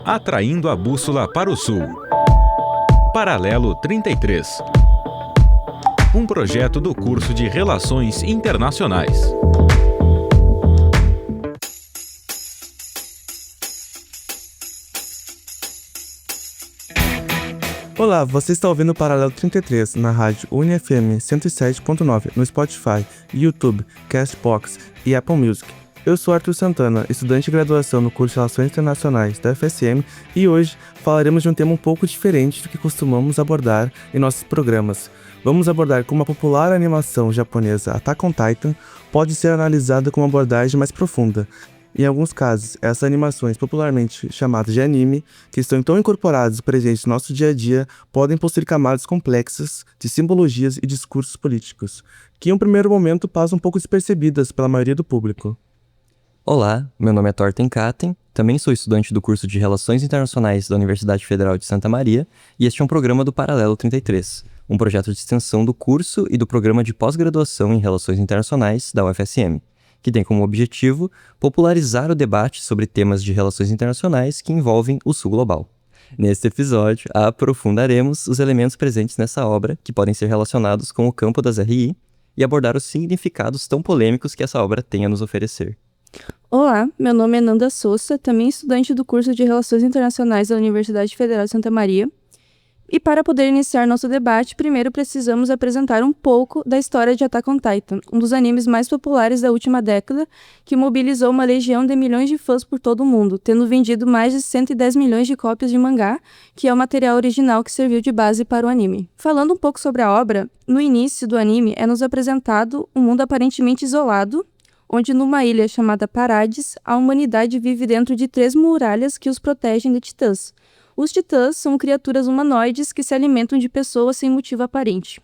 Atraindo a bússola para o sul. Paralelo 33. Um projeto do curso de Relações Internacionais. Olá, você está ouvindo o Paralelo 33 na rádio UniFM 107.9 no Spotify, YouTube, Castbox e Apple Music. Eu sou Arthur Santana, estudante de graduação no curso de Relações Internacionais da UFSM, e hoje falaremos de um tema um pouco diferente do que costumamos abordar em nossos programas. Vamos abordar como a popular animação japonesa Attack on Titan pode ser analisada com uma abordagem mais profunda. Em alguns casos, essas animações popularmente chamadas de anime, que estão tão incorporadas e presentes no nosso dia a dia, podem possuir camadas complexas de simbologias e discursos políticos, que em um primeiro momento passam um pouco despercebidas pela maioria do público. Olá, meu nome é Thorsten Katten, também sou estudante do curso de Relações Internacionais da Universidade Federal de Santa Maria, e este é um programa do Paralelo 33, um projeto de extensão do curso e do programa de pós-graduação em Relações Internacionais da UFSM, que tem como objetivo popularizar o debate sobre temas de relações internacionais que envolvem o Sul Global. Neste episódio, aprofundaremos os elementos presentes nessa obra que podem ser relacionados com o campo das RI e abordar os significados tão polêmicos que essa obra tem a nos oferecer. Olá, meu nome é Nanda Souza, também estudante do curso de Relações Internacionais da Universidade Federal de Santa Maria. E para poder iniciar nosso debate, primeiro precisamos apresentar um pouco da história de Attack on Titan, um dos animes mais populares da última década, que mobilizou uma legião de milhões de fãs por todo o mundo, tendo vendido mais de 110 milhões de cópias de mangá, que é o material original que serviu de base para o anime. Falando um pouco sobre a obra, no início do anime é nos apresentado um mundo aparentemente isolado, onde numa ilha chamada Parades, a humanidade vive dentro de 3 muralhas que os protegem de titãs. Os titãs são criaturas humanoides que se alimentam de pessoas sem motivo aparente.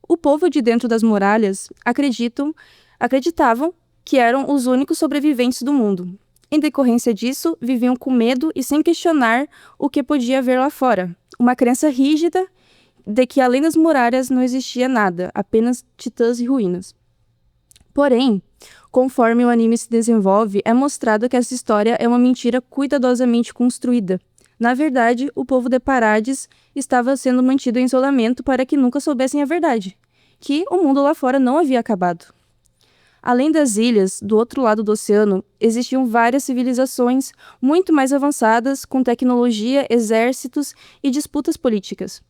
O povo de dentro das muralhas acreditavam que eram os únicos sobreviventes do mundo. Em decorrência disso, viviam com medo e sem questionar o que podia haver lá fora. Uma crença rígida de que além das muralhas não existia nada, apenas titãs e ruínas. Porém, conforme o anime se desenvolve, é mostrado que essa história é uma mentira cuidadosamente construída. Na verdade, o povo de Parades estava sendo mantido em isolamento para que nunca soubessem a verdade, que o mundo lá fora não havia acabado. Além das ilhas, do outro lado do oceano, existiam várias civilizações muito mais avançadas, com tecnologia, exércitos e disputas políticas.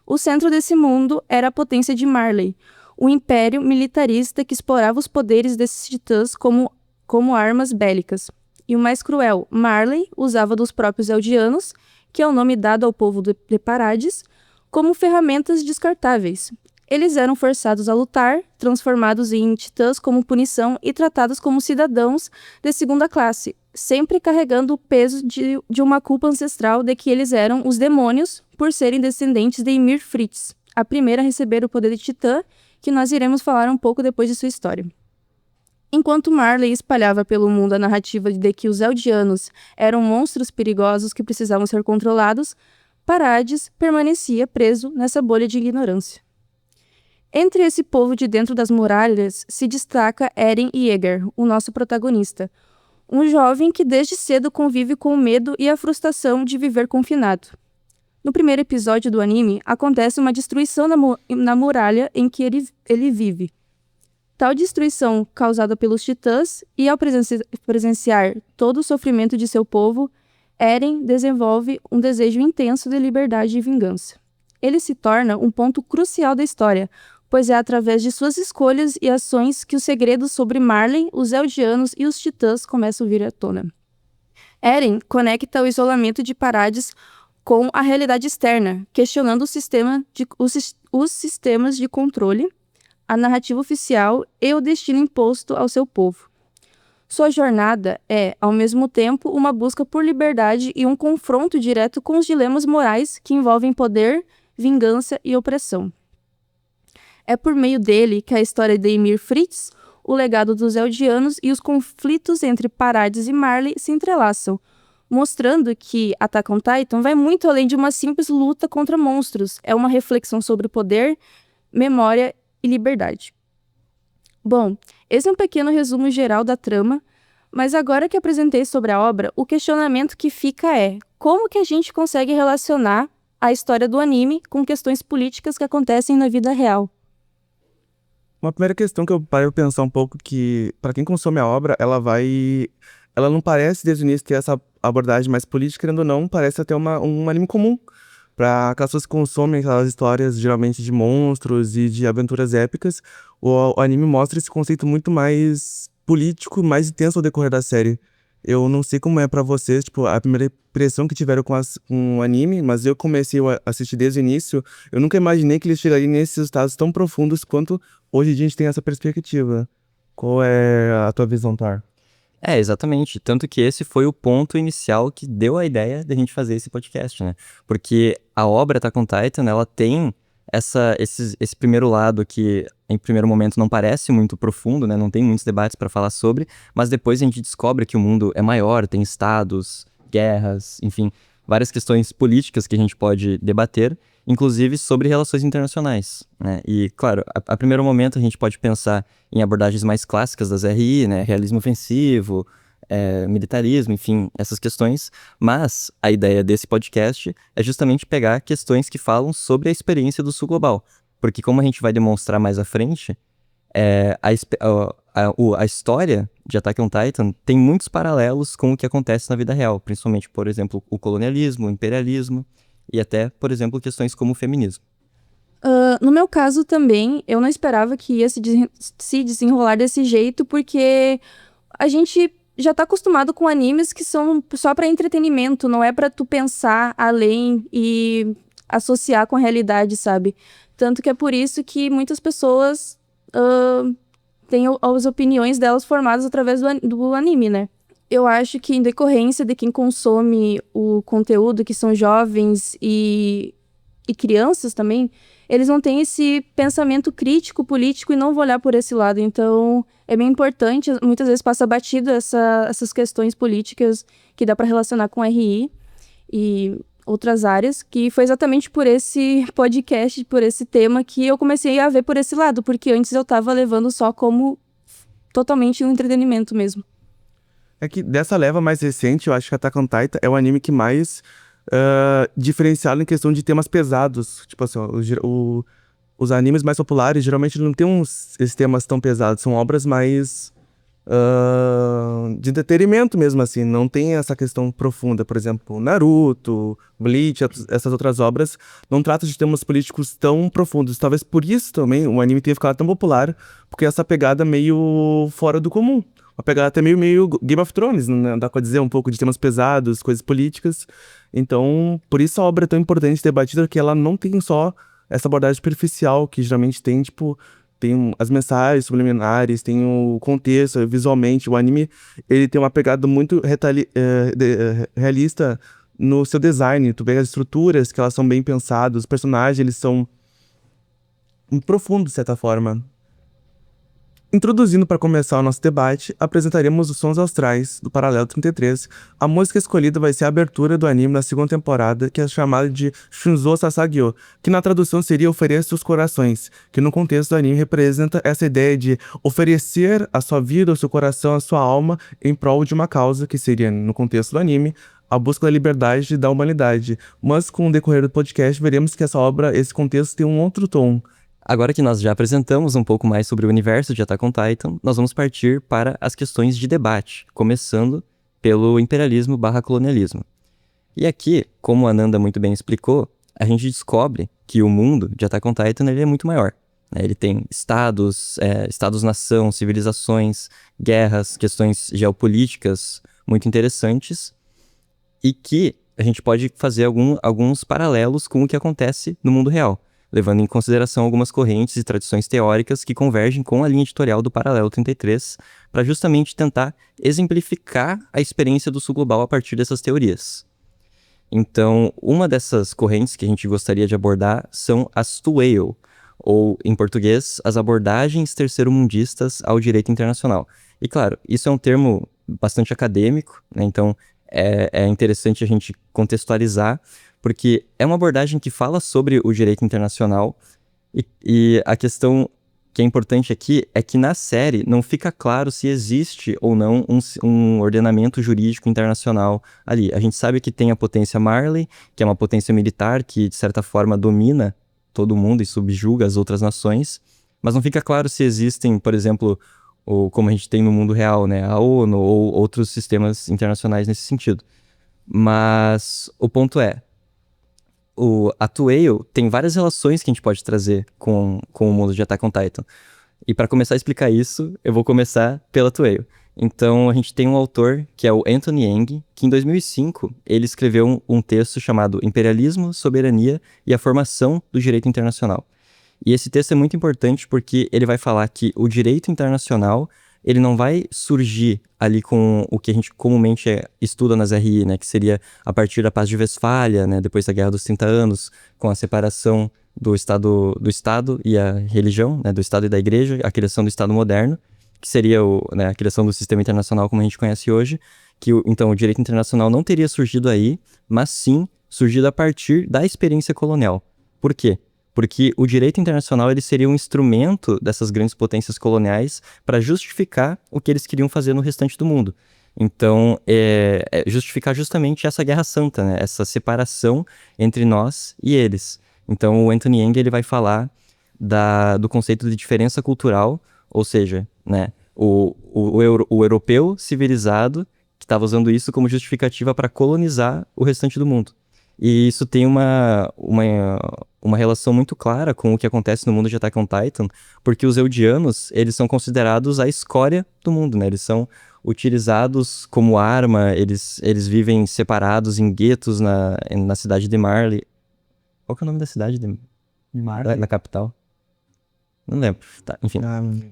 O centro desse mundo era a potência de Marley, um império militarista que explorava os poderes desses titãs como armas bélicas. E o mais cruel, Marley usava dos próprios Eldianos, que é o nome dado ao povo de Parades, como ferramentas descartáveis. Eles eram forçados a lutar, transformados em titãs como punição e tratados como cidadãos de segunda classe, sempre carregando o peso de uma culpa ancestral de que eles eram os demônios por serem descendentes de Ymir Fritz, a primeira a receber o poder de titã, que nós iremos falar um pouco depois de sua história. Enquanto Marley espalhava pelo mundo a narrativa de que os Eldianos eram monstros perigosos que precisavam ser controlados, Parades permanecia preso nessa bolha de ignorância. Entre esse povo de dentro das muralhas se destaca Eren Yeager, o nosso protagonista, um jovem que desde cedo convive com o medo e a frustração de viver confinado. No primeiro episódio do anime, acontece uma destruição na muralha em que ele vive. Tal destruição causada pelos titãs e ao presenciar todo o sofrimento de seu povo, Eren desenvolve um desejo intenso de liberdade e vingança. Ele se torna um ponto crucial da história, pois é através de suas escolhas e ações que os segredos sobre Marley, os Eldianos e os titãs começam a vir à tona. Eren conecta o isolamento de Parades com a realidade externa, questionando os sistemas de controle, a narrativa oficial e o destino imposto ao seu povo. Sua jornada é, ao mesmo tempo, uma busca por liberdade e um confronto direto com os dilemas morais que envolvem poder, vingança e opressão. É por meio dele que a história de Ymir Fritz, o legado dos Eldianos e os conflitos entre Parades e Marley se entrelaçam, mostrando que Attack on Titan vai muito além de uma simples luta contra monstros. É uma reflexão sobre o poder, memória e liberdade. Bom, esse é um pequeno resumo geral da trama, Mas agora que apresentei sobre a obra, o questionamento que fica é: como que a gente consegue relacionar a história do anime com questões políticas que acontecem na vida real? Uma primeira questão que eu parei pra pensar um pouco que, pra quem consome a obra, ela não parece desde o início ter essa abordagem mais política, querendo ou não, parece até um anime comum. Para aquelas pessoas que consomem aquelas histórias, geralmente de monstros e de aventuras épicas, o anime mostra esse conceito muito mais político, mais intenso ao decorrer da série. Eu não sei como é pra vocês, tipo, a primeira impressão que tiveram com o anime, mas eu comecei a assistir desde o início, eu nunca imaginei que eles chegariam nesses estados tão profundos quanto hoje a gente tem essa perspectiva. Qual é a tua visão, Tar? Exatamente. Tanto que esse foi o ponto inicial que deu a ideia de a gente fazer esse podcast, né? Porque a obra Attack on Titan, ela tem esse primeiro lado que, em primeiro momento, não parece muito profundo, né? Não tem muitos debates para falar sobre, mas depois a gente descobre que o mundo é maior, tem estados, guerras, enfim, várias questões políticas que a gente pode debater, inclusive sobre relações internacionais, né? E, claro, a primeiro momento a gente pode pensar em abordagens mais clássicas das RI, né? Realismo ofensivo, militarismo, enfim, essas questões. Mas a ideia desse podcast é justamente pegar questões que falam sobre a experiência do Sul Global. Porque como a gente vai demonstrar mais à frente, a história de Attack on Titan tem muitos paralelos com o que acontece na vida real. Principalmente, por exemplo, o colonialismo, o imperialismo e até, por exemplo, questões como o feminismo. No meu caso também, eu não esperava que ia se desenrolar desse jeito, porque a gente já tá acostumado com animes que são só pra entretenimento, não é pra tu pensar além e associar com a realidade, sabe? Tanto que é por isso que muitas pessoas têm as opiniões delas formadas através do anime, né? Eu acho que em decorrência de quem consome o conteúdo, que são jovens e crianças também, eles não têm esse pensamento crítico, político, e não vão olhar por esse lado. Então, é bem importante, muitas vezes passa batido essas questões políticas que dá para relacionar com RI e outras áreas, que foi exatamente por esse podcast, por esse tema, que eu comecei a ver por esse lado, porque antes eu tava levando só como totalmente um entretenimento mesmo. É que dessa leva mais recente, eu acho que Attack on Titan é o anime que mais diferenciado em questão de temas pesados. Tipo assim, ó, os animes mais populares geralmente não tem esses temas tão pesados, são obras mais de entretenimento mesmo, assim, não tem essa questão profunda. Por exemplo, Naruto, Bleach, essas outras obras não tratam de temas políticos tão profundos. Talvez por isso também o anime tenha ficado tão popular, porque essa pegada meio fora do comum. Uma pegada até meio Game of Thrones, né? Dá pra dizer, um pouco de temas pesados, coisas políticas. Então, por isso a obra é tão importante debatida, que ela não tem só essa abordagem superficial, que geralmente tem, tipo, tem as mensagens subliminares, tem o contexto, visualmente. O anime, ele tem uma pegada muito realista no seu design. Tu vê as estruturas, que elas são bem pensadas, os personagens, eles são profundos, de certa forma. Introduzindo para começar o nosso debate, apresentaremos os sons austrais do Paralelo 33. A música escolhida vai ser a abertura do anime na segunda temporada, que é chamada de Shunzo Sasagyo, que na tradução seria Ofereça os Corações, que no contexto do anime representa essa ideia de oferecer a sua vida, o seu coração, a sua alma em prol de uma causa, que seria, no contexto do anime, a busca da liberdade da humanidade. Mas com o decorrer do podcast, veremos que essa obra, esse contexto tem um outro tom. Agora que nós já apresentamos um pouco mais sobre o universo de Attack on Titan, nós vamos partir para as questões de debate, começando pelo imperialismo/colonialismo. E aqui, como a Nanda muito bem explicou, a gente descobre que o mundo de Attack on Titan ele é muito maior. Ele tem estados-nação, civilizações, guerras, questões geopolíticas muito interessantes e que a gente pode fazer alguns paralelos com o que acontece no mundo real, levando em consideração algumas correntes e tradições teóricas que convergem com a linha editorial do Paralelo 33, para justamente tentar exemplificar a experiência do Sul Global a partir dessas teorias. Então, uma dessas correntes que a gente gostaria de abordar são as Tuail, ou, em português, as abordagens terceiro-mundistas ao direito internacional. E, claro, isso é um termo bastante acadêmico, né? Então é interessante a gente contextualizar, porque é uma abordagem que fala sobre o direito internacional e a questão que é importante aqui é que na série não fica claro se existe ou não um ordenamento jurídico internacional ali. A gente sabe que tem a potência Marley, que é uma potência militar que, de certa forma, domina todo mundo e subjuga as outras nações, mas não fica claro se existem, por exemplo, ou como a gente tem no mundo real, né, a ONU ou outros sistemas internacionais nesse sentido. Mas o ponto é, a Tuail tem várias relações que a gente pode trazer com o mundo de Attack on Titan. E para começar a explicar isso, eu vou começar pela Tuail. Então, a gente tem um autor, que é o Anthony Yang, que em 2005, ele escreveu um texto chamado Imperialismo, Soberania e a Formação do Direito Internacional. E esse texto é muito importante porque ele vai falar que o direito internacional, ele não vai surgir ali com o que a gente comumente estuda nas RI, né, que seria a partir da Paz de Westfália, né, depois da Guerra dos 30 Anos, com a separação do Estado e a religião, né, do Estado e da Igreja, a criação do Estado moderno, que seria a criação do sistema internacional como a gente conhece hoje, que então o direito internacional não teria surgido aí, mas sim surgido a partir da experiência colonial. Por quê? Porque o direito internacional ele seria um instrumento dessas grandes potências coloniais para justificar o que eles queriam fazer no restante do mundo. Então, justificar justamente essa guerra santa, né? Essa separação entre nós e eles. Então, o Anthony Yang ele vai falar do conceito de diferença cultural, ou seja, né, o europeu civilizado que estava usando isso como justificativa para colonizar o restante do mundo. E isso tem uma relação muito clara com o que acontece no mundo de Attack on Titan, porque os Eldianos, eles são considerados a escória do mundo, né? Eles são utilizados como arma, eles vivem separados em guetos na cidade de Marley. Qual que é o nome da cidade de Marley? Na capital? Não lembro. Tá, enfim.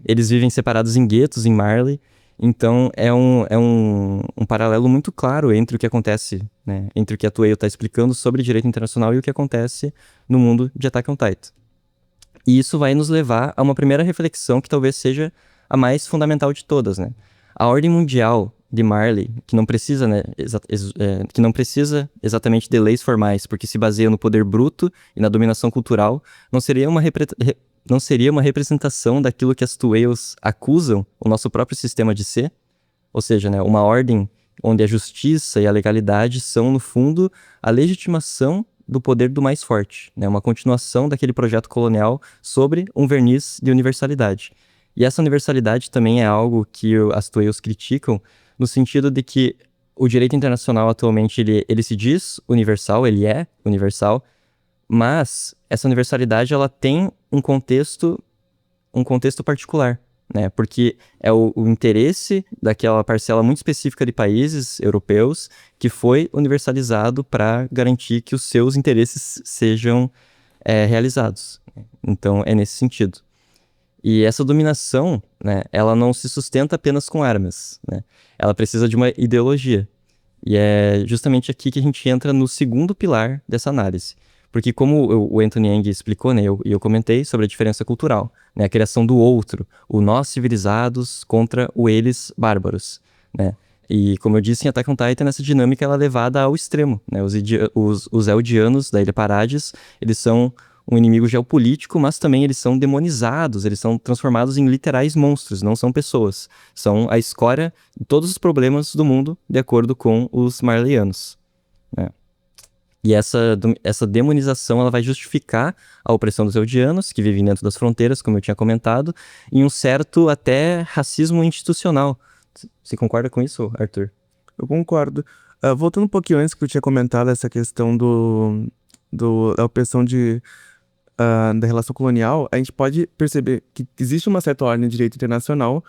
Eles vivem separados em guetos em Marley. Então, é um paralelo muito claro entre o que acontece, né, entre o que a Tuail está explicando sobre direito internacional e o que acontece no mundo de Attack on Titan. E isso vai nos levar a uma primeira reflexão que talvez seja a mais fundamental de todas, né? A ordem mundial de Marley, que não precisa, né, que não precisa exatamente de leis formais, porque se baseia no poder bruto e na dominação cultural, não seria uma representação daquilo que as Tuails acusam o nosso próprio sistema de ser? Ou seja, né, uma ordem onde a justiça e a legalidade são, no fundo, a legitimação do poder do mais forte, né, uma continuação daquele projeto colonial sobre um verniz de universalidade. E essa universalidade também é algo que as Tuails criticam, no sentido de que o direito internacional atualmente ele se diz universal, ele é universal, mas essa universalidade ela tem um contexto particular, né? Porque é o interesse daquela parcela muito específica de países europeus que foi universalizado para garantir que os seus interesses sejam realizados. Então, é nesse sentido. E essa dominação, né, ela não se sustenta apenas com armas, né? Ela precisa de uma ideologia. E é justamente aqui que a gente entra no segundo pilar dessa análise. Porque como o Anthony Yang explicou, né, e eu comentei sobre a diferença cultural, né, a criação do outro, o nós civilizados contra o eles bárbaros, né? E como eu disse, em Attack on Titan, essa dinâmica ela é levada ao extremo, né? Os Eldianos da Ilha Parades, eles são um inimigo geopolítico, mas também eles são demonizados, eles são transformados em literais monstros, não são pessoas. São a escória de todos os problemas do mundo, de acordo com os Marleyanos, né? E essa demonização ela vai justificar a opressão dos Eldianos, que vivem dentro das fronteiras, como eu tinha comentado, e um certo até racismo institucional. Você concorda com isso, Arthur? Eu concordo. Voltando um pouquinho antes que eu tinha comentado essa questão da opressão da relação colonial, a gente pode perceber que existe uma certa ordem de direito internacional,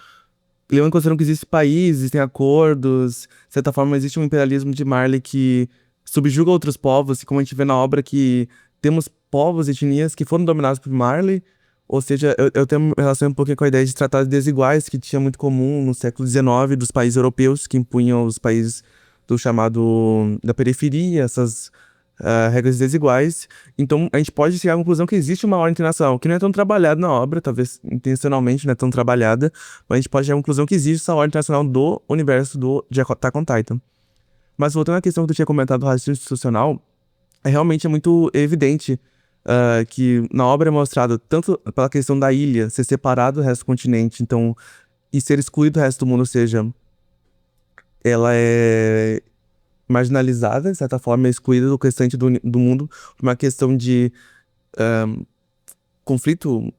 levando em consideração que existem países, existem acordos, de certa forma existe um imperialismo de Marley que subjuga outros povos, e como a gente vê na obra que temos povos e etnias que foram dominados por Marley, ou seja, eu tenho uma relação um pouquinho com a ideia de tratados desiguais que tinha muito comum no século XIX dos países europeus que impunham os países do chamado da periferia, essas regras desiguais. Então a gente pode chegar à conclusão que existe uma ordem internacional que não é tão trabalhada na obra, talvez intencionalmente não é tão trabalhada, mas a gente pode chegar à conclusão que existe essa ordem internacional do universo de Attack on Titan. Mas voltando à questão que tu tinha comentado do racismo institucional, realmente é muito evidente que na obra é mostrado tanto pela questão da ilha ser separado do resto do continente, então, e ser excluído do resto do mundo, ou seja, ela é marginalizada, de certa forma, é excluída do restante do mundo por uma questão de conflito,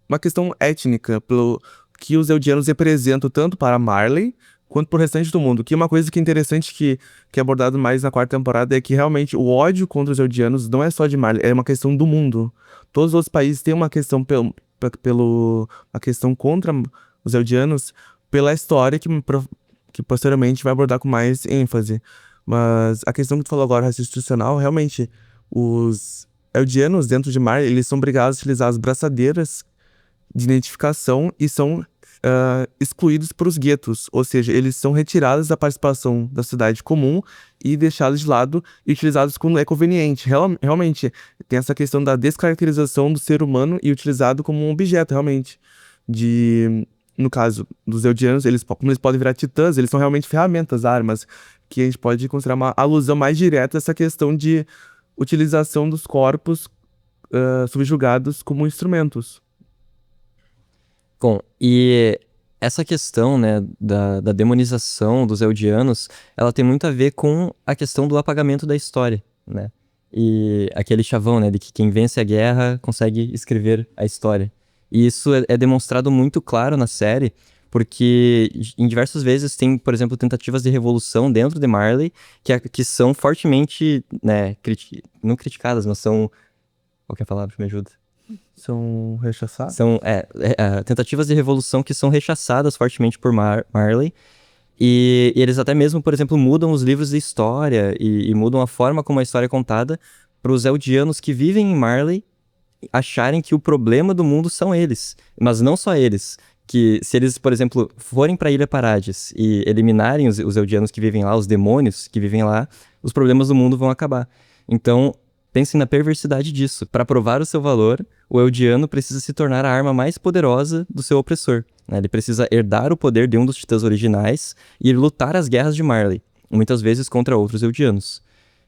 uma questão étnica, pelo que os eldianos representam tanto para Marley quanto para o restante do mundo. Que uma coisa que é interessante que é abordado mais na quarta temporada é que realmente o ódio contra os eldianos não é só de Marley, é uma questão do mundo. Todos os outros países têm uma questão uma questão contra os eldianos pela história que posteriormente vai abordar com mais ênfase. Mas a questão que tu falou agora, racismo institucional, realmente, os eldianos dentro de Marley, eles são obrigados a utilizar as braçadeiras de identificação e são excluídos para os guetos, ou seja, eles são retirados da participação da sociedade comum e deixados de lado e utilizados quando é conveniente. Realmente, tem essa questão da descaracterização do ser humano e utilizado como um objeto, realmente. No caso dos eldianos, como eles podem virar titãs, eles são realmente ferramentas, armas, que a gente pode considerar uma alusão mais direta a essa questão de utilização dos corpos subjugados como instrumentos. Bom, e essa questão, né, da demonização dos eldianos, ela tem muito a ver com a questão do apagamento da história, né? E aquele chavão, né, de que quem vence a guerra consegue escrever a história. E isso é demonstrado muito claro na série, porque em diversas vezes tem, por exemplo, tentativas de revolução dentro de Marley que são fortemente, né, não criticadas, mas são... Qual que é a palavra que me ajuda? São rechaçados? São tentativas de revolução que são rechaçadas fortemente por Marley. E eles até mesmo, por exemplo, mudam os livros de história e mudam a forma como a história é contada para os eldianos que vivem em Marley acharem que o problema do mundo são eles. Mas não só eles. Que se eles, por exemplo, forem para a Ilha Parades e eliminarem os eldianos que vivem lá, os demônios que vivem lá, os problemas do mundo vão acabar. Então, pensem na perversidade disso. Para provar o seu valor, o eldiano precisa se tornar a arma mais poderosa do seu opressor, né? Ele precisa herdar o poder de um dos titãs originais e lutar as guerras de Marley, muitas vezes contra outros eldianos.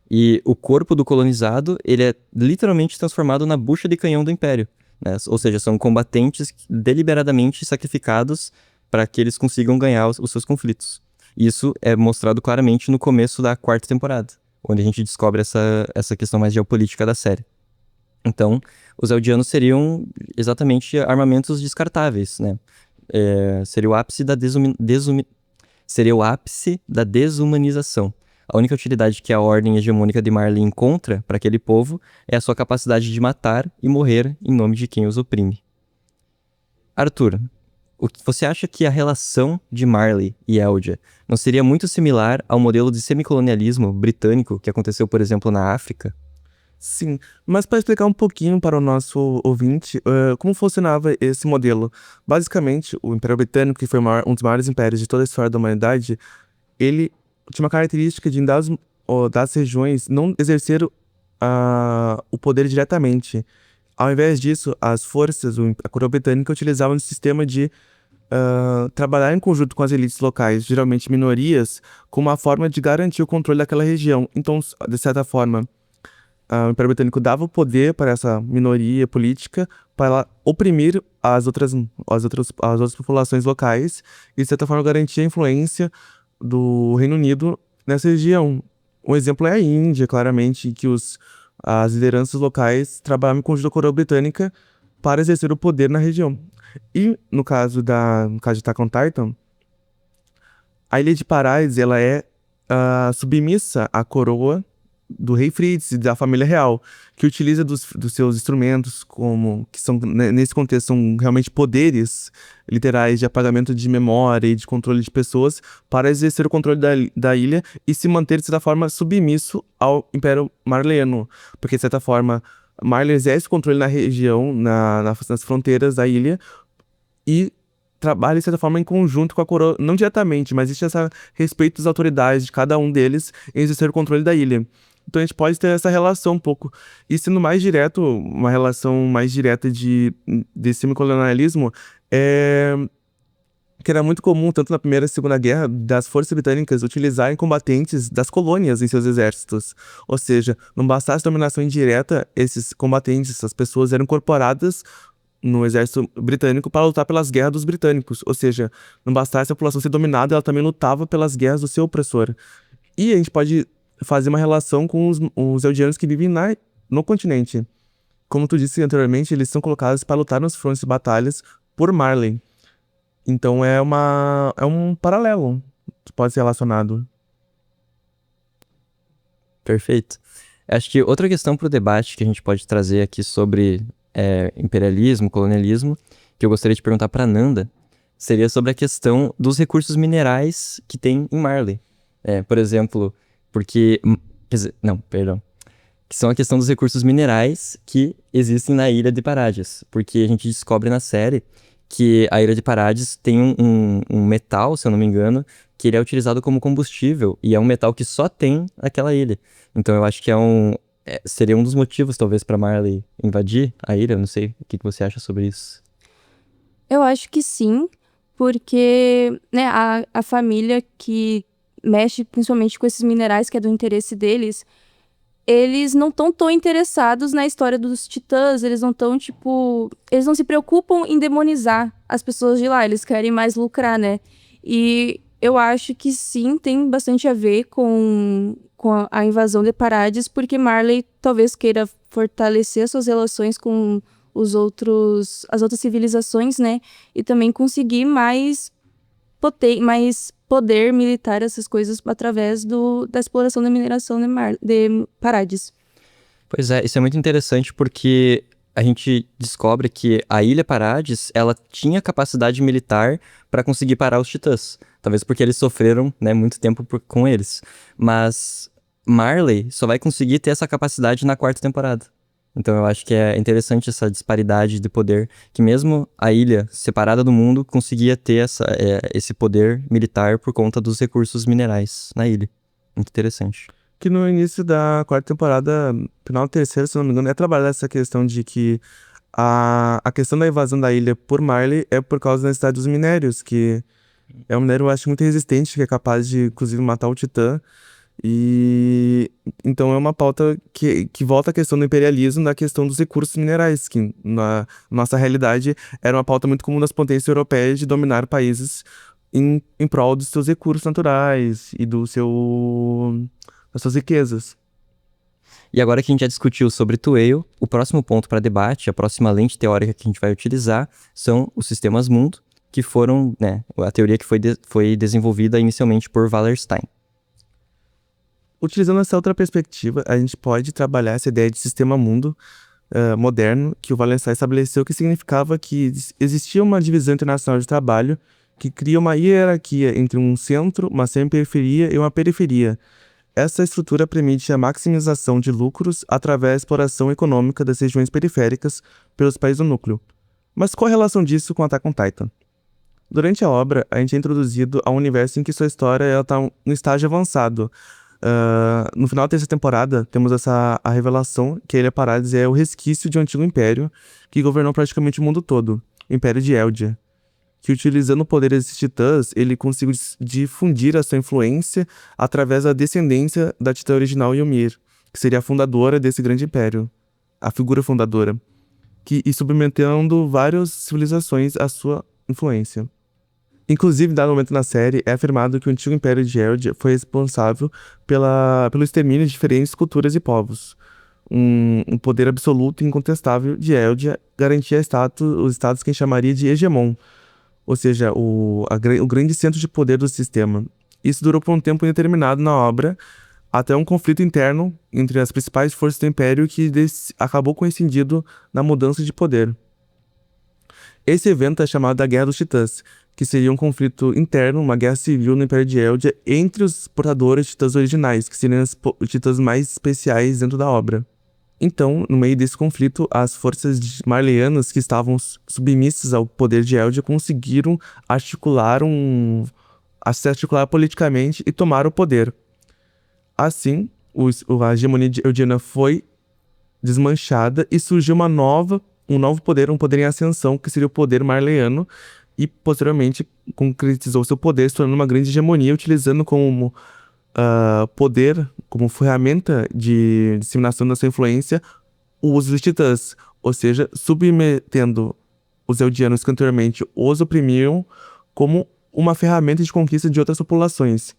E o corpo do colonizado, ele é literalmente transformado na bucha de canhão do Império, né? Ou seja, são combatentes deliberadamente sacrificados para que eles consigam ganhar os seus conflitos. Isso é mostrado claramente no começo da quarta temporada, onde a gente descobre essa questão mais geopolítica da série. Então, os eldianos seriam exatamente armamentos descartáveis, né? Seria o ápice da desumanização. A única utilidade que a ordem hegemônica de Marley encontra para aquele povo é a sua capacidade de matar e morrer em nome de quem os oprime. Arthur, você acha que a relação de Marley e Eldia não seria muito similar ao modelo de semicolonialismo britânico que aconteceu, por exemplo, na África? Sim, mas para explicar um pouquinho para o nosso ouvinte, como funcionava esse modelo. Basicamente, o Império Britânico, que foi um dos maiores impérios de toda a história da humanidade, ele tinha uma característica de, das regiões, não exercer o poder diretamente. Ao invés disso, as forças, a coroa britânica, utilizavam um sistema de trabalhar em conjunto com as elites locais, geralmente minorias, como uma forma de garantir o controle daquela região. Então, de certa forma, o Império Britânico dava o poder para essa minoria política para ela oprimir as outras populações locais e, de certa forma, garantir a influência do Reino Unido nessa região. Um exemplo é a Índia, claramente, que as lideranças locais trabalham em conjunto com a coroa britânica para exercer o poder na região. E no caso de Attack on Titan, a Ilha de Paradis ela é submissa à coroa do rei Fritz e da família real, que utiliza dos seus instrumentos que são, nesse contexto, são realmente poderes literais de apagamento de memória e de controle de pessoas para exercer o controle da ilha e se manter, de certa forma, submisso ao Império Marleno, porque, de certa forma, Marley exerce o controle na região, nas fronteiras da ilha e trabalha, de certa forma, em conjunto com a coroa, não diretamente, mas existe esse respeito das autoridades de cada um deles em exercer o controle da ilha. Então a gente pode ter essa relação um pouco. E sendo mais direto, uma relação mais direta de semicolonialismo, que era muito comum, tanto na Primeira e Segunda Guerra, das forças britânicas utilizarem combatentes das colônias em seus exércitos. Ou seja, não bastasse dominação indireta, esses combatentes, essas pessoas eram incorporadas no exército britânico para lutar pelas guerras dos britânicos. Ou seja, não bastasse a população ser dominada, ela também lutava pelas guerras do seu opressor. E a gente pode fazer uma relação com os eldianos que vivem no continente. Como tu disse anteriormente, eles são colocados para lutar nos frontes de batalhas por Marley. Então é um paralelo que pode ser relacionado. Perfeito. Acho que outra questão para o debate que a gente pode trazer aqui sobre imperialismo, colonialismo, que eu gostaria de perguntar para Nanda, seria sobre a questão dos recursos minerais que tem em Marley. Por exemplo, porque... Quer dizer, não, perdão. Que são a questão dos recursos minerais que existem na Ilha de Parades. Porque a gente descobre na série que a Ilha de Parades tem um metal, se eu não me engano, que ele é utilizado como combustível, e é um metal que só tem aquela ilha. Então eu acho que seria um dos motivos, talvez, para Marley invadir a ilha. Eu não sei o que você acha sobre isso. Eu acho que sim, porque, né, a família que mexe principalmente com esses minerais, que é do interesse deles, eles não estão tão interessados na história dos titãs, eles não estão, eles não se preocupam em demonizar as pessoas de lá, eles querem mais lucrar, né? E eu acho que sim, tem bastante a ver com a invasão de Parades, porque Marley talvez queira fortalecer suas relações com as outras civilizações, né? E também conseguir mais poder militar, essas coisas, através da exploração da mineração de Parades. Pois é, isso é muito interessante porque a gente descobre que a Ilha Parades, ela tinha capacidade militar para conseguir parar os titãs. Talvez porque eles sofreram, né, muito tempo com eles. Mas Marley só vai conseguir ter essa capacidade na 4ª temporada. Então eu acho que é interessante essa disparidade de poder, que mesmo a ilha separada do mundo conseguia ter esse poder militar por conta dos recursos minerais na ilha. Muito interessante. Que no início da 4ª temporada, final da 3ª, se não me engano, é trabalhar essa questão de que a questão da invasão da ilha por Marley é por causa da necessidade dos minérios, que é um minério, eu acho, muito resistente, que é capaz de, inclusive, matar o Titã. E então é uma pauta que volta à questão do imperialismo, da questão dos recursos minerais, que na nossa realidade era uma pauta muito comum das potências europeias de dominar países em prol dos seus recursos naturais e das suas riquezas. E agora que a gente já discutiu sobre Tueio, o próximo ponto para debate, a próxima lente teórica que a gente vai utilizar são os sistemas mundo, que foram, né, a teoria que foi desenvolvida inicialmente por Wallerstein. Utilizando essa outra perspectiva, a gente pode trabalhar essa ideia de sistema mundo moderno, que o Wallerstein estabeleceu, que significava que existia uma divisão internacional de trabalho que cria uma hierarquia entre um centro, uma semi-periferia e uma periferia. Essa estrutura permite a maximização de lucros através da exploração econômica das regiões periféricas pelos países do núcleo. Mas qual a relação disso com Attack on Titan? Durante a obra, a gente é introduzido a um universo em que sua história está no estágio avançado. No final da 3ª temporada, temos a revelação que a Ilha Parades é o resquício de um antigo império que governou praticamente o mundo todo, o Império de Eldia, que, utilizando o poder desses titãs, ele conseguiu difundir a sua influência através da descendência da titã original Ymir, que seria a fundadora desse grande império, a figura fundadora, e submetendo várias civilizações à sua influência. Inclusive, dado momento na série, é afirmado que o antigo Império de Eldia foi responsável pelo extermínio de diferentes culturas e povos. Um poder absoluto e incontestável de Eldia garantia os status que a gente chamaria de hegemon, ou seja, o grande centro de poder do sistema. Isso durou por um tempo indeterminado na obra, até um conflito interno entre as principais forças do Império que acabou coincidindo na mudança de poder. Esse evento é chamado da Guerra dos Titãs, que seria um conflito interno, uma guerra civil no Império de Eldia entre os portadores de titãs originais, que seriam os titãs mais especiais dentro da obra. Então, no meio desse conflito, as forças marleyanas que estavam submissas ao poder de Eldia conseguiram se articular politicamente e tomar o poder. Assim, a hegemonia eldiana foi desmanchada e surgiu um novo poder, um poder em ascensão, que seria o poder marleyano, e posteriormente concretizou seu poder, se tornando uma grande hegemonia, utilizando como poder, como ferramenta de disseminação da sua influência, o uso dos titãs, ou seja, submetendo os eldianos que anteriormente os oprimiam como uma ferramenta de conquista de outras populações.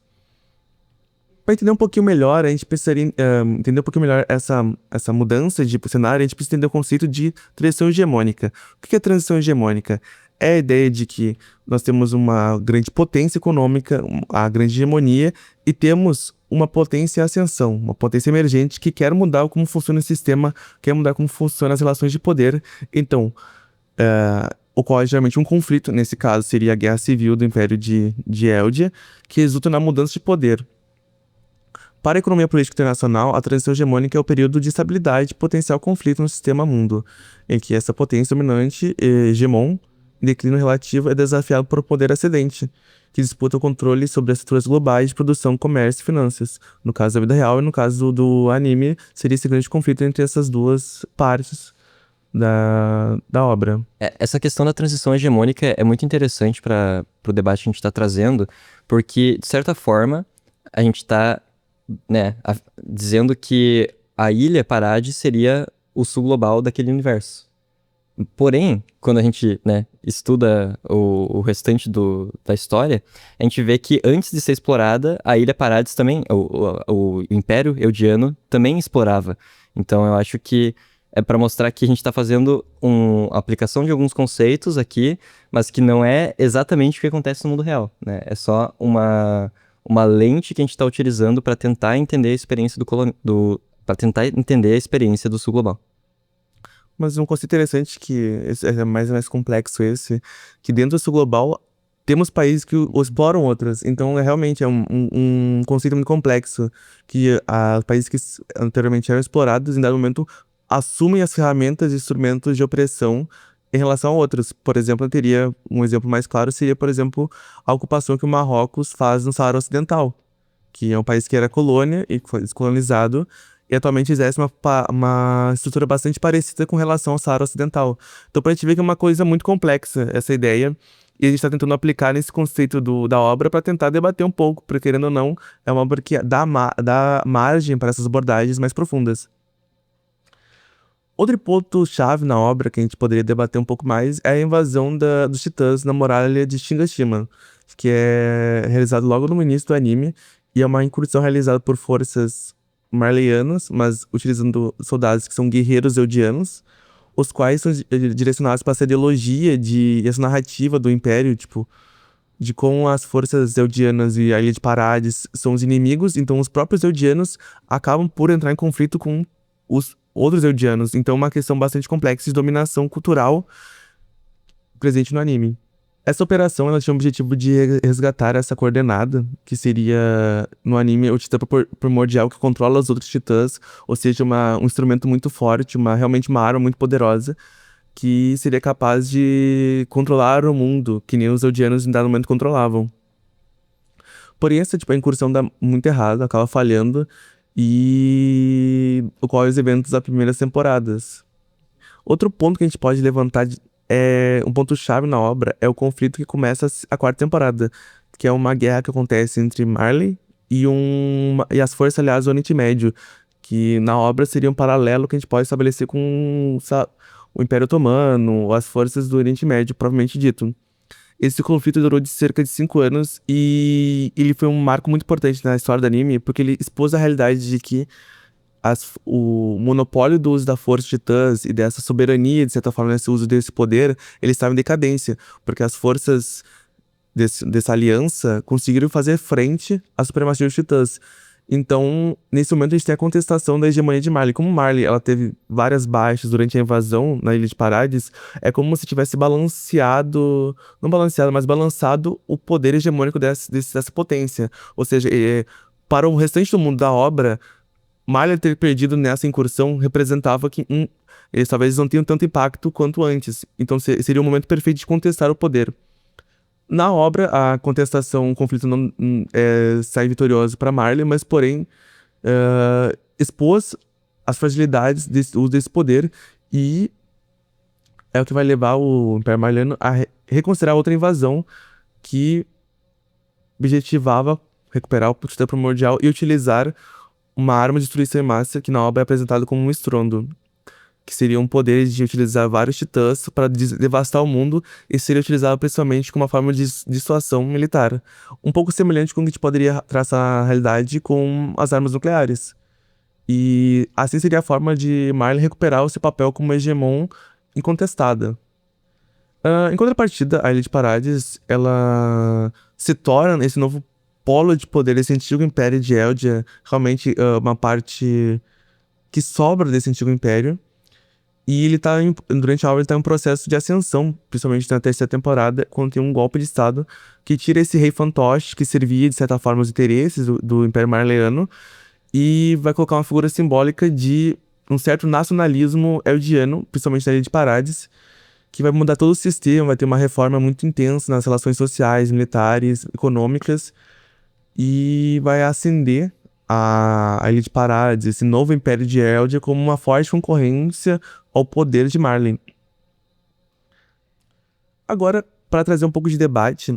Para entender um pouquinho melhor, a gente precisaria entender um pouquinho melhor essa mudança de cenário, a gente precisa entender o conceito de transição hegemônica. O que é transição hegemônica? É a ideia de que nós temos uma grande potência econômica, a grande hegemonia, e temos uma potência em ascensão, uma potência emergente que quer mudar como funciona o sistema, quer mudar como funcionam as relações de poder. Então, ocorre geralmente um conflito, nesse caso seria a Guerra Civil do Império de Eldia, que resulta na mudança de poder. Para a economia política internacional, a transição hegemônica é o período de estabilidade e potencial conflito no sistema mundo, em que essa potência dominante, hegemon, em declínio relativo, é desafiado por um poder ascendente, que disputa o controle sobre as estruturas globais de produção, comércio e finanças. No caso da vida real e no caso do anime, seria esse grande conflito entre essas duas partes da obra. Essa questão da transição hegemônica é muito interessante para o debate que a gente está trazendo, porque, de certa forma, a gente está dizendo que a ilha Parade seria o sul global daquele universo. Porém, quando a gente estuda o restante da história, a gente vê que antes de ser explorada, a ilha Parades também, o Império Eldiano também explorava. Então eu acho que é para mostrar que a gente está fazendo a aplicação de alguns conceitos aqui, mas que não é exatamente o que acontece no mundo real, né? É só uma lente que a gente está utilizando para tentar entender a experiência para tentar entender a experiência do sul global. Mas um conceito interessante que é mais complexo que dentro do sul global temos países que exploram outros. Então, realmente é um conceito muito complexo, que os países que anteriormente eram explorados, em dado momento, assumem as ferramentas e instrumentos de opressão em relação a outros. Por exemplo, eu teria um exemplo mais claro, seria, por exemplo, a ocupação que o Marrocos faz no Saara Ocidental, que é um país que era colônia e foi descolonizado, e atualmente exerce uma estrutura bastante parecida com relação ao Saara Ocidental. Então, pra gente ver que é uma coisa muito complexa essa ideia, e a gente está tentando aplicar nesse conceito da obra para tentar debater um pouco, porque, querendo ou não, é uma obra que dá margem para essas abordagens mais profundas. Outro ponto-chave na obra que a gente poderia debater um pouco mais é a invasão dos titãs na muralha de Shingashima, que é realizado logo no início do anime, e é uma incursão realizada por forças marleyanas, mas utilizando soldados que são guerreiros eldianos, os quais são direcionados para essa ideologia e essa narrativa do Império, tipo, de como as forças eldianas e a Ilha de Parades são os inimigos, então os próprios eldianos acabam por entrar em conflito com os outros eldianos. Então é uma questão bastante complexa de dominação cultural presente no anime. Essa operação ela tinha o objetivo de resgatar essa coordenada, que seria, no anime, o titã primordial que controla os outros titãs, ou seja, um instrumento muito forte, realmente uma arma muito poderosa, que seria capaz de controlar o mundo, que nem os eldianos em dado momento controlavam. Porém, essa a incursão dá muito errado, acaba falhando, e ocorre os eventos das primeiras temporadas. Outro ponto que a gente pode levantar um ponto-chave na obra é o conflito que começa a quarta temporada, que é uma guerra que acontece entre Marley e as forças aliadas do Oriente Médio, que na obra seria um paralelo que a gente pode estabelecer com o Império Otomano, ou as forças do Oriente Médio, provavelmente dito. Esse conflito durou de cerca de 5 anos e ele foi um marco muito importante na história do anime, porque ele expôs a realidade de que o monopólio do uso da força de titãs e dessa soberania, de certa forma, nesse uso desse poder, ele estava em decadência, porque as forças dessa aliança conseguiram fazer frente à supremacia dos titãs. Então, nesse momento, a gente tem a contestação da hegemonia de Marley. Como Marley ela teve várias baixas durante a invasão na Ilha de Parades, é como se tivesse balanceado, não balanceado, mas balançado o poder hegemônico dessa potência. Ou seja, para o restante do mundo da obra, Marley ter perdido nessa incursão representava que eles talvez não tenham tanto impacto quanto antes. Então seria o momento perfeito de contestar o poder. Na obra, a contestação, o conflito não sai vitorioso para Marley, mas porém expôs as fragilidades uso desse poder e é o que vai levar o Império Marleyano a reconsiderar outra invasão que objetivava recuperar o Titã Primordial e utilizar uma arma de destruição em massa que na obra é apresentada como um estrondo, que seria um poder de utilizar vários titãs para devastar o mundo e seria utilizado principalmente como uma forma de dissuasão militar. Um pouco semelhante com o que a gente poderia traçar a realidade com as armas nucleares. E assim seria a forma de Marley recuperar o seu papel como hegemon incontestada. Em contrapartida, a Ilha de Parades, ela se torna esse novo polo de poder, esse antigo império de Eldia, realmente uma parte que sobra desse antigo império. E ele tá, durante a obra, ele tá em um processo de ascensão, principalmente na terceira temporada, quando tem um golpe de estado que tira esse rei fantoche, que servia, de certa forma, os interesses do Império Marleyano, e vai colocar uma figura simbólica de um certo nacionalismo eldiano, principalmente na Ilha de Parades, que vai mudar todo o sistema, vai ter uma reforma muito intensa nas relações sociais, militares, econômicas, e vai ascender a Ilha de Parades, esse novo Império de Eldia, como uma forte concorrência ao poder de Marley. Agora, para trazer um pouco de debate,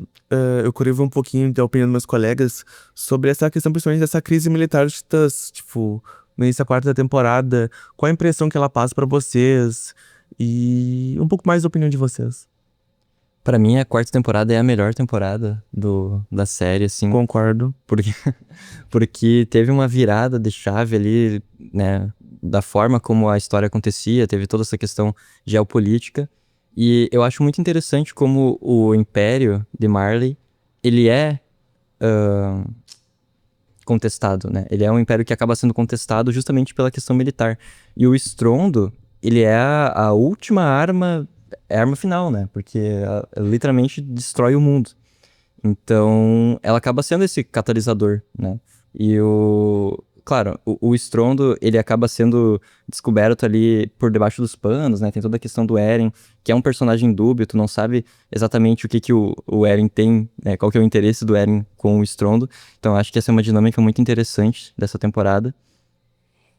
eu queria ver um pouquinho da opinião dos meus colegas sobre essa questão, principalmente dessa crise militar dos Titãs, tipo, no início da quarta temporada, qual a impressão que ela passa para vocês, e um pouco mais da opinião de vocês. Pra mim, a quarta temporada é a melhor temporada da série, assim. Concordo. Porque teve uma virada de chave ali, né? Da forma como a história acontecia, teve toda essa questão geopolítica. E eu acho muito interessante como o Império de Marley, ele é contestado, né? Ele é um império que acaba sendo contestado justamente pela questão militar. E o Estrondo, ele é a última arma, é a arma final, né? Porque ela literalmente destrói o mundo. Então, ela acaba sendo esse catalisador, né? E claro, o Estrondo, ele acaba sendo descoberto ali por debaixo dos panos, né? Tem toda a questão do Eren, que é um personagem dúbio, tu não sabe exatamente o que o Eren tem, né? Qual que é o interesse do Eren com o Estrondo. Então, acho que essa é uma dinâmica muito interessante dessa temporada.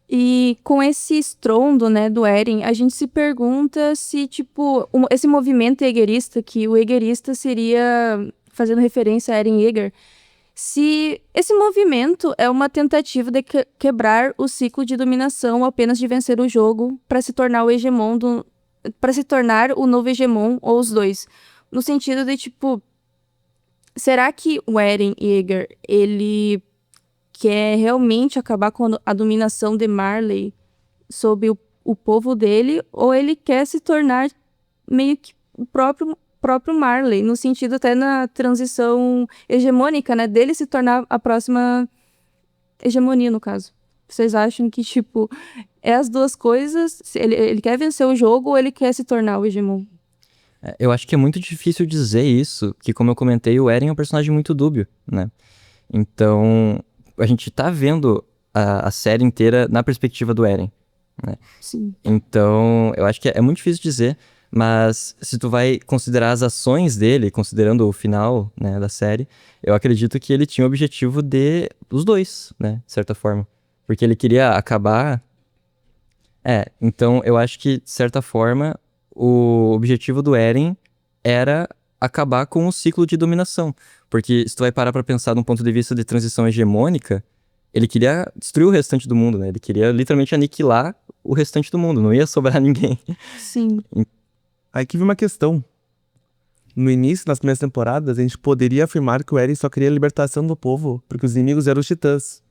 E com esse estrondo, né, do Eren, a gente se pergunta se, tipo, esse movimento egerista, que o egerista seria, fazendo referência a Eren Yeager, se esse movimento é uma tentativa de quebrar o ciclo de dominação apenas de vencer o jogo para se tornar o hegemon para se tornar o novo hegemon, ou os dois. No sentido de, tipo, será que o Eren Yeager, ele quer realmente acabar com a dominação de Marley sobre o povo dele, ou ele quer se tornar meio que o próprio Marley, no sentido até na transição hegemônica, né, dele se tornar a próxima hegemonia, no caso. Vocês acham que, tipo, é as duas coisas? Ele quer vencer o jogo ou ele quer se tornar o hegemon? Eu acho que é muito difícil dizer isso, que como eu comentei, o Eren é um personagem muito dúbio, né? Então, a gente tá vendo a série inteira na perspectiva do Eren, né? Sim. Então, eu acho que é muito difícil dizer, mas se tu vai considerar as ações dele, considerando o final, né, da série, eu acredito que ele tinha o objetivo de os dois, né, de certa forma. Porque ele queria acabar... então eu acho que, de certa forma, o objetivo do Eren era acabar com o ciclo de dominação. Porque se tu vai parar pra pensar de um ponto de vista de transição hegemônica, ele queria destruir o restante do mundo, né? Ele queria literalmente aniquilar o restante do mundo, não ia sobrar ninguém. Sim. Aí que vem uma questão. No início, nas primeiras temporadas, a gente poderia afirmar que o Eren só queria a libertação do povo, porque os inimigos eram os titãs.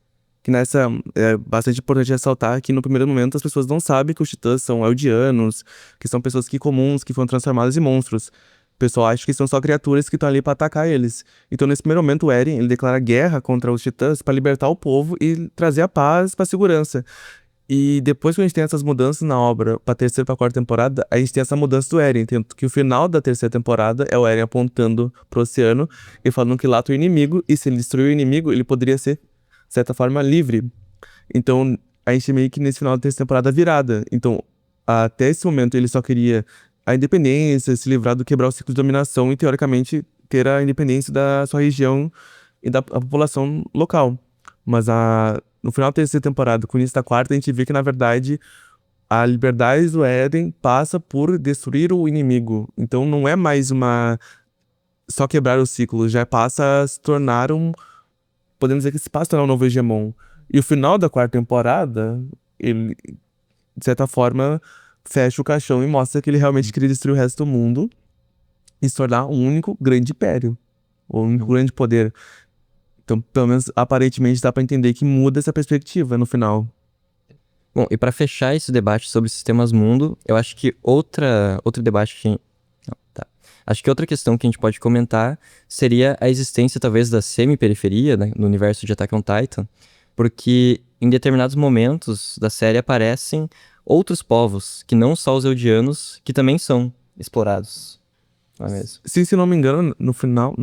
Que nessa, é bastante importante ressaltar que no primeiro momento as pessoas não sabem que os titãs são eldianos, que são pessoas comuns, que foram transformadas em monstros. O pessoal acha que são só criaturas que estão ali para atacar eles. Então, nesse primeiro momento, o Eren, ele declara guerra contra os titãs para libertar o povo e trazer a paz para a segurança. E depois que a gente tem essas mudanças na obra, pra terceira e pra quarta temporada, a gente tem essa mudança do Eren. Tanto que o final da terceira temporada é o Eren apontando pro oceano e falando que lá tem o inimigo, e se ele destruir o inimigo, ele poderia ser, de certa forma, livre. Então, a gente meio que nesse final da terceira temporada virada. Então, até esse momento, ele só queria a independência, se livrar do quebrar o ciclo de dominação e, teoricamente, ter a independência da sua região e da população local. Mas no final da terceira temporada, com o início da quarta, a gente vê que, na verdade, a liberdade do Eren passa por destruir o inimigo. Então, não é mais uma só quebrar o ciclo, já passa a se tornar podemos dizer que se passa a tornar um novo hegemon. E o final da quarta temporada, ele, de certa forma, fecha o caixão e mostra que ele realmente queria destruir o resto do mundo e se tornar um único grande império, ou um único grande poder. Então, pelo menos, aparentemente, dá pra entender que muda essa perspectiva no final. Bom, e para fechar esse debate sobre sistemas mundo, eu acho que outro debate que... Não, tá. Acho que outra questão que a gente pode comentar seria a existência, talvez, da semi-periferia, né, no universo de Attack on Titan, porque em determinados momentos da série aparecem outros povos, que não só os Eldianos, que também são explorados. Não é mesmo? Se não me engano, no final,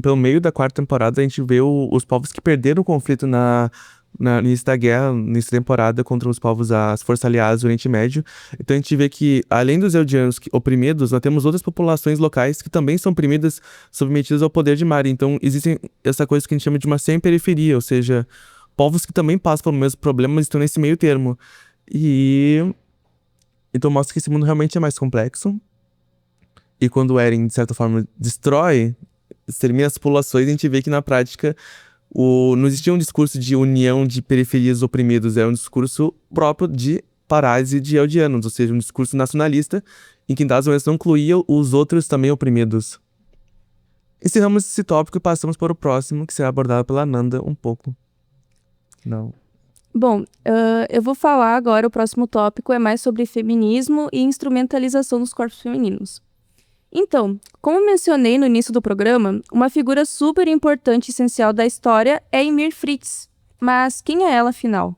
pelo meio da quarta temporada, a gente vê os povos que perderam o conflito no início da guerra, no início da temporada, contra os povos, as forças aliadas do Oriente Médio. Então a gente vê que, além dos Eldianos oprimidos, nós temos outras populações locais que também são oprimidas, submetidas ao poder de Mari. Então existe essa coisa que a gente chama de uma semi-periferia, ou seja, povos que também passam pelo mesmo problema, mas estão nesse meio termo. Então mostra que esse mundo realmente é mais complexo. E quando o Eren, de certa forma, extermina as populações, a gente vê que na prática não existia um discurso de união de periferias oprimidos, é um discurso próprio de parásito de Eldianos, ou seja, um discurso nacionalista em que em dados momentos não incluía os outros também oprimidos. Encerramos esse tópico e passamos para o próximo, que será abordado pela Nanda um pouco. Não. Bom, eu vou falar agora, o próximo tópico é mais sobre feminismo e instrumentalização dos corpos femininos. Então, como mencionei no início do programa, uma figura super importante e essencial da história é Ymir Fritz. Mas quem é ela, afinal?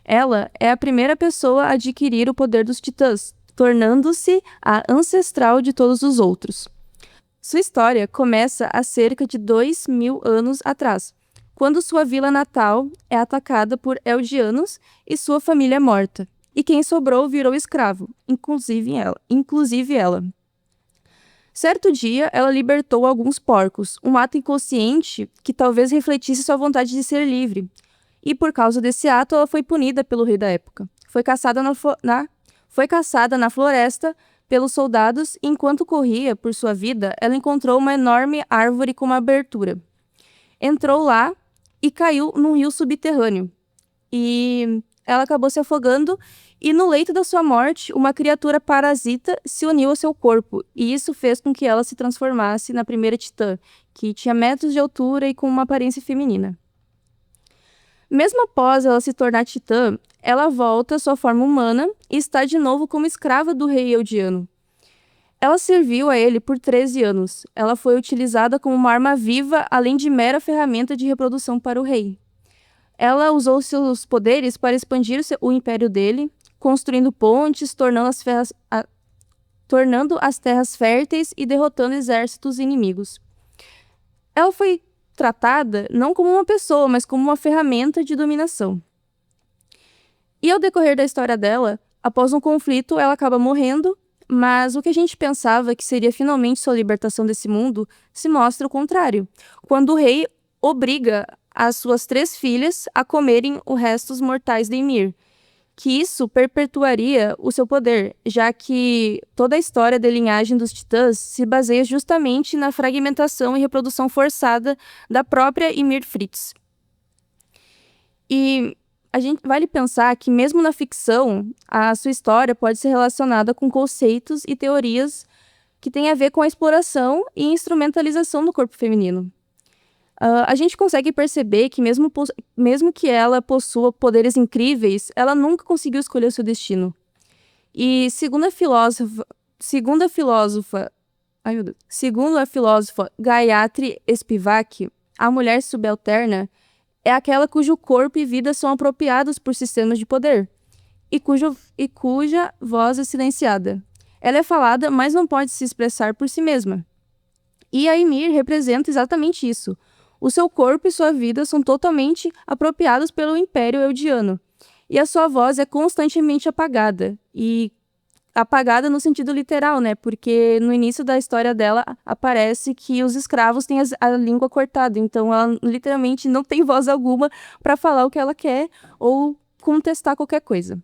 Ela é a primeira pessoa a adquirir o poder dos titãs, tornando-se a ancestral de todos os outros. Sua história começa há cerca de 2000 anos atrás, quando sua vila natal é atacada por Eldianos e sua família é morta. E quem sobrou virou escravo, inclusive ela. Certo dia, ela libertou alguns porcos, um ato inconsciente que talvez refletisse sua vontade de ser livre. E por causa desse ato, ela foi punida pelo rei da época. Foi caçada na floresta pelos soldados e enquanto corria por sua vida, ela encontrou uma enorme árvore com uma abertura. Entrou lá e caiu num rio subterrâneo. E ela acabou se afogando e no leito da sua morte, uma criatura parasita se uniu ao seu corpo, e isso fez com que ela se transformasse na primeira titã, que tinha metros de altura e com uma aparência feminina. Mesmo após ela se tornar titã, ela volta à sua forma humana e está de novo como escrava do rei Eldiano. Ela serviu a ele por 13 anos. Ela foi utilizada como uma arma viva, além de mera ferramenta de reprodução para o rei. Ela usou seus poderes para expandir o império dele, construindo pontes, tornando as terras férteis e derrotando exércitos inimigos. Ela foi tratada não como uma pessoa, mas como uma ferramenta de dominação. E ao decorrer da história dela, após um conflito, ela acaba morrendo, mas o que a gente pensava que seria finalmente sua libertação desse mundo se mostra o contrário, quando o rei obriga as suas 3 filhas a comerem os restos mortais de Ymir, que isso perpetuaria o seu poder, já que toda a história da linhagem dos titãs se baseia justamente na fragmentação e reprodução forçada da própria Ymir Fritz. E a gente vale pensar que mesmo na ficção, a sua história pode ser relacionada com conceitos e teorias que têm a ver com a exploração e instrumentalização do corpo feminino. A gente consegue perceber que mesmo que ela possua poderes incríveis, ela nunca conseguiu escolher o seu destino. E segundo a filósofa Gayatri Spivak, a mulher subalterna é aquela cujo corpo e vida são apropriados por sistemas de poder e cuja voz é silenciada. Ela é falada, mas não pode se expressar por si mesma. E a Ymir representa exatamente isso. O seu corpo e sua vida são totalmente apropriados pelo Império Eldiano. E a sua voz é constantemente apagada. E apagada no sentido literal, né? Porque no início da história dela aparece que os escravos têm a língua cortada. Então ela literalmente não tem voz alguma para falar o que ela quer ou contestar qualquer coisa.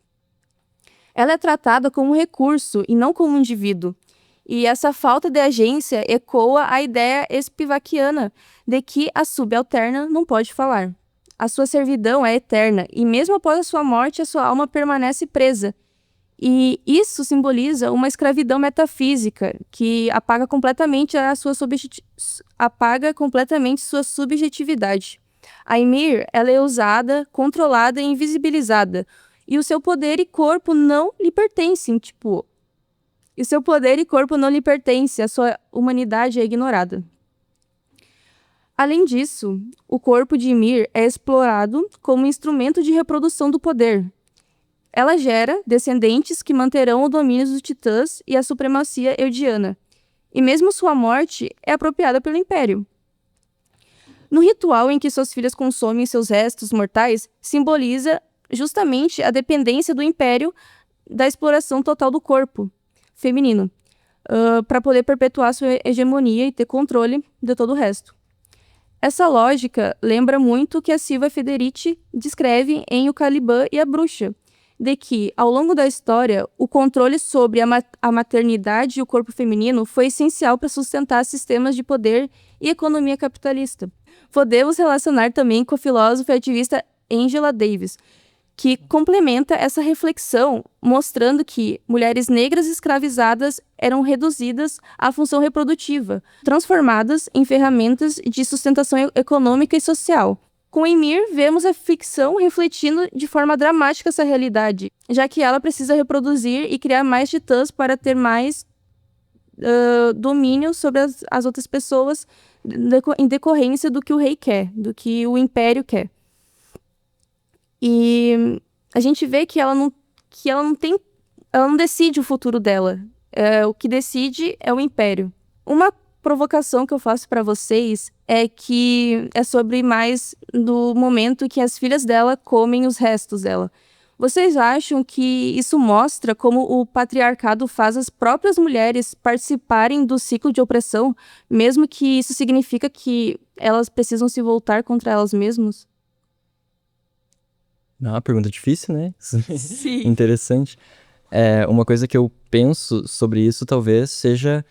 Ela é tratada como um recurso e não como um indivíduo. E essa falta de agência ecoa a ideia espivaquiana de que a subalterna não pode falar. A sua servidão é eterna, e mesmo após a sua morte, a sua alma permanece presa. E isso simboliza uma escravidão metafísica que apaga completamente sua subjetividade. A Ymir, ela é usada, controlada e invisibilizada. E o seu poder e corpo não lhe pertencem, a sua humanidade é ignorada. Além disso, o corpo de Ymir é explorado como instrumento de reprodução do poder. Ela gera descendentes que manterão o domínio dos titãs e a supremacia eldiana. E mesmo sua morte é apropriada pelo Império. No ritual em que suas filhas consomem seus restos mortais, simboliza justamente a dependência do Império da exploração total do corpo feminino, para poder perpetuar sua hegemonia e ter controle de todo o resto. Essa lógica lembra muito o que a Silvia Federici descreve em O Caliban e a Bruxa, de que, ao longo da história, o controle sobre a maternidade e o corpo feminino foi essencial para sustentar sistemas de poder e economia capitalista. Podemos relacionar também com a filósofa e ativista Angela Davis, que complementa essa reflexão, mostrando que mulheres negras escravizadas eram reduzidas à função reprodutiva, transformadas em ferramentas de sustentação econômica e social. Com Ymir, vemos a ficção refletindo de forma dramática essa realidade, já que ela precisa reproduzir e criar mais titãs para ter mais domínio sobre as outras pessoas em decorrência do que o rei quer, do que o império quer. E a gente vê que ela não decide o futuro dela. O que decide é o império. Uma provocação que eu faço para vocês é que é sobre mais do momento que as filhas dela comem os restos dela. Vocês acham que isso mostra como o patriarcado faz as próprias mulheres participarem do ciclo de opressão, mesmo que isso significa que elas precisam se voltar contra elas mesmas? Não, uma pergunta difícil, né? Sim. Interessante. Uma coisa que eu penso sobre isso talvez seja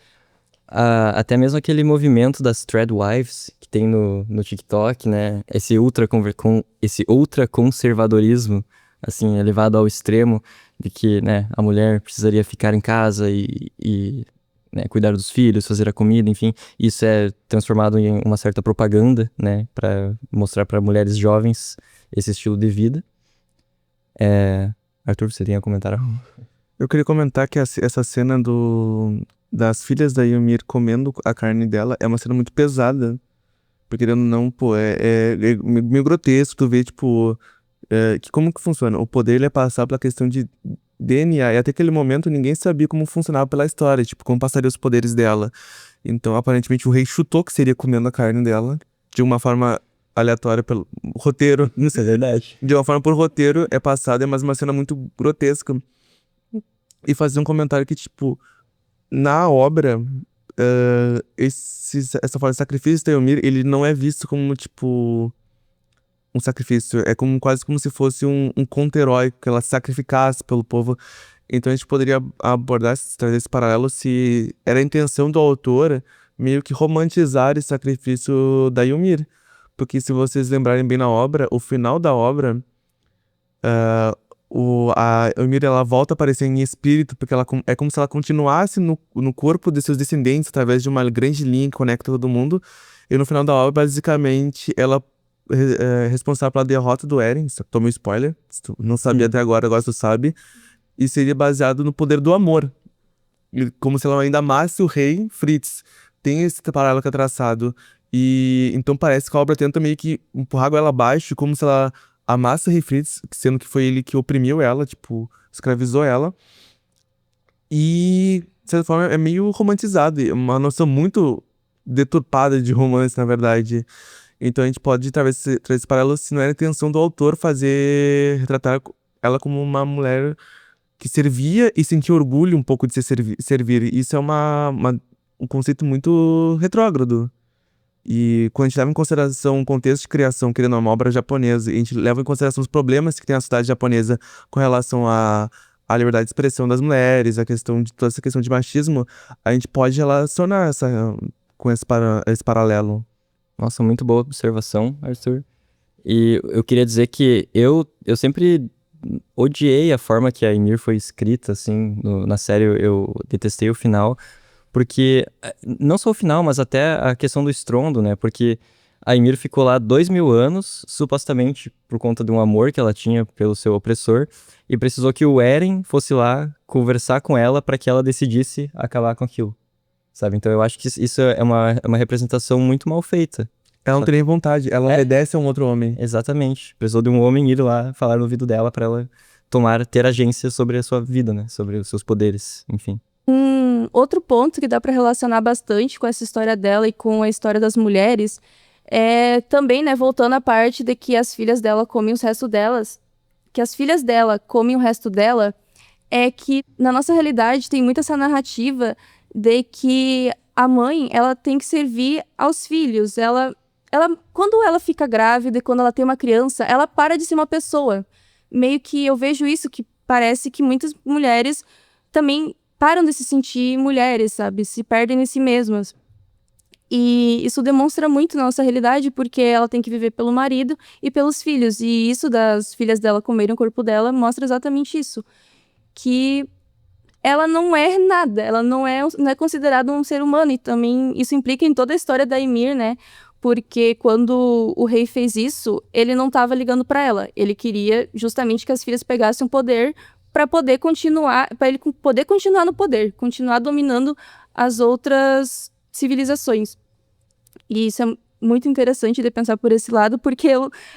até mesmo aquele movimento das Threadwives que tem no TikTok, né? Esse ultraconservadorismo, assim, elevado ao extremo de que, né, a mulher precisaria ficar em casa e né, cuidar dos filhos, fazer a comida, enfim. Isso é transformado em uma certa propaganda, né? Para mostrar para mulheres jovens esse estilo de vida. Arthur, você tem a comentar? Eu queria comentar que essa cena das filhas da Ymir comendo a carne dela é uma cena muito pesada. Porque não, pô, é meio grotesco tu ver, tipo, que como que funciona. O poder ele é passado pela questão de DNA, e até aquele momento ninguém sabia como funcionava pela história, tipo, como passaria os poderes dela. Então, aparentemente, o rei chutou que seria comendo a carne dela, de uma forma aleatória pelo roteiro. Isso é verdade. De uma forma por roteiro é passada, mas uma cena muito grotesca. E fazer um comentário que, tipo, na obra, essa forma de sacrifício da Ymir, ele não é visto como, tipo, um sacrifício. É quase como se fosse um conto heróico, que ela se sacrificasse pelo povo. Então a gente poderia abordar, trazer esse paralelo, se era a intenção do autor meio que romantizar esse sacrifício da Ymir. Porque se vocês lembrarem bem na obra, o final da obra, a Ymir, ela volta a aparecer em espírito, porque é como se ela continuasse no corpo de seus descendentes, através de uma grande linha que conecta todo mundo. E no final da obra, basicamente, ela é responsável pela derrota do Eren. Toma um spoiler, se tu não sabia até agora tu sabe. E seria baseado no poder do amor. Como se ela ainda amasse o rei Fritz. Tem esse paralelo que é traçado. E então parece que a obra tenta meio que empurrar ela abaixo, como se ela amasse o rei Fritz, sendo que foi ele que oprimiu ela, tipo, escravizou ela. E, de certa forma, é meio romantizado. É uma noção muito deturpada de romance, na verdade. Então a gente pode trazer esse paralelo se não era a intenção do autor retratar ela como uma mulher que servia e sentia orgulho um pouco de se servir. Isso é um conceito muito retrógrado. E quando a gente leva em consideração o contexto de criação, querendo uma obra japonesa, e a gente leva em consideração os problemas que tem a sociedade japonesa com relação a a liberdade de expressão das mulheres, a questão de toda essa questão de machismo, a gente pode relacionar com esse paralelo. Nossa, muito boa observação, Arthur. E eu queria dizer que eu sempre odiei a forma que a Ymir foi escrita, assim, na série. Eu detestei o final, porque não só o final, mas até a questão do estrondo, né? Porque a Ymir ficou lá 2000 anos, supostamente por conta de um amor que ela tinha pelo seu opressor, e precisou que o Eren fosse lá conversar com ela para que ela decidisse acabar com aquilo, sabe? Então eu acho que isso é uma representação muito mal feita. Ela não tem nem vontade, ela obedece a um outro homem. Exatamente. Precisou de um homem ir lá falar no ouvido dela para ela ter agência sobre a sua vida, né? Sobre os seus poderes, enfim. Outro ponto que dá para relacionar bastante com essa história dela e com a história das mulheres é também, né, voltando à parte de que as filhas dela comem os restos delas, que as filhas dela comem o resto dela, é que na nossa realidade tem muito essa narrativa de que a mãe, ela tem que servir aos filhos, quando ela fica grávida e quando ela tem uma criança, ela para de ser uma pessoa. Meio que eu vejo isso, que parece que muitas mulheres também param de se sentir mulheres, sabe? Se perdem em si mesmas. E isso demonstra muito na nossa realidade, porque ela tem que viver pelo marido e pelos filhos. E isso das filhas dela comerem o corpo dela mostra exatamente isso. Que ela não é nada, ela não é considerada um ser humano. E também isso implica em toda a história da Ymir, né? Porque quando o rei fez isso, ele não estava ligando para ela. Ele queria justamente que as filhas pegassem o poder para poder continuar, para ele poder continuar no poder, continuar dominando as outras civilizações. E isso é muito interessante de pensar por esse lado, porque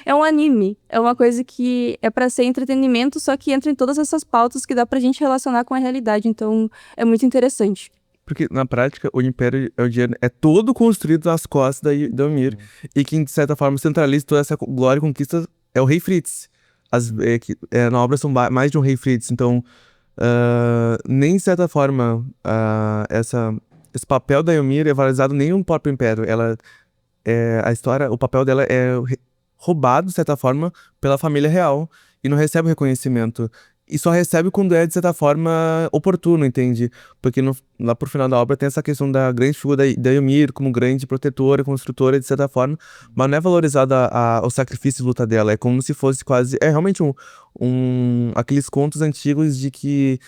é um anime, é uma coisa que é para ser entretenimento, só que entra em todas essas pautas que dá pra gente relacionar com a realidade. Então, é muito interessante. Porque, na prática, o Império Eldiano é todo construído nas costas da Ymir. E quem, de certa forma, centraliza toda essa glória e conquista é o Rei Fritz. Na obra são mais de um Rei Fritz. Então, nem, de certa forma, esse papel da Ymir é valorizado nem no próprio Império. A história, o papel dela é roubado, de certa forma, pela família real. E não recebe o reconhecimento. E só recebe quando é, de certa forma, oportuno, entende? Porque lá pro final da obra tem essa questão da grande figura da Ymir como grande protetora, construtora, de certa forma, mas não é valorizada o sacrifício e luta dela. É como se fosse quase... É realmente aqueles contos antigos de que...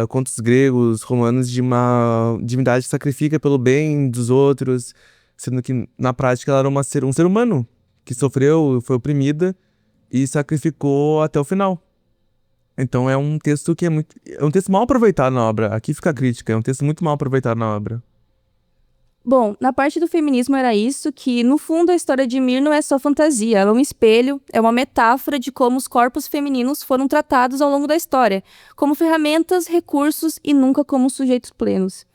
contos gregos, romanos, de uma divindade que sacrifica pelo bem dos outros, sendo que, na prática, ela era um ser humano que sofreu, foi oprimida e sacrificou até o final. Então é um texto que é um texto mal aproveitado na obra. Aqui fica a crítica, é um texto muito mal aproveitado na obra. Bom, na parte do feminismo era isso, que no fundo a história de Ymir não é só fantasia, ela é um espelho, é uma metáfora de como os corpos femininos foram tratados ao longo da história, como ferramentas, recursos e nunca como sujeitos plenos.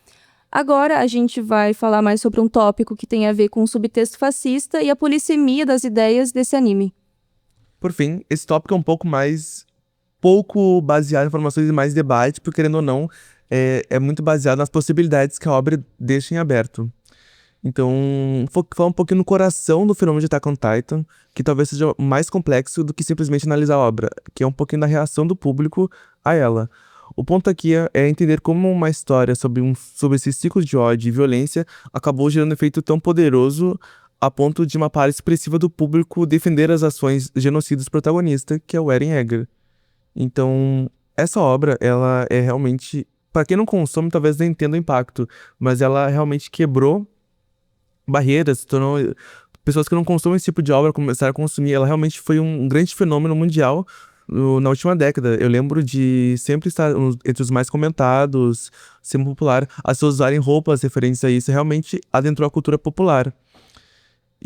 Agora a gente vai falar mais sobre um tópico que tem a ver com o subtexto fascista e a polissemia das ideias desse anime. Por fim, esse tópico é um pouco baseado em informações e mais debate, porque, querendo ou não, é muito baseado nas possibilidades que a obra deixa em aberto. Então, falar um pouquinho no coração do fenômeno de Attack on Titan, que talvez seja mais complexo do que simplesmente analisar a obra, que é um pouquinho da reação do público a ela. O ponto aqui é entender como uma história sobre esses ciclos de ódio e violência acabou gerando um efeito tão poderoso a ponto de uma parte expressiva do público defender as ações genocidas do protagonista, que é o Eren Yeager. Então, essa obra, ela é realmente... Para quem não consome, talvez não entenda o impacto, mas ela realmente quebrou barreiras, tornou... Pessoas que não consomem esse tipo de obra começaram a consumir. Ela realmente foi um grande fenômeno mundial na última década. Eu lembro de sempre estar entre os mais comentados, sempre popular. As pessoas usarem roupas referentes a isso, realmente adentrou a cultura popular.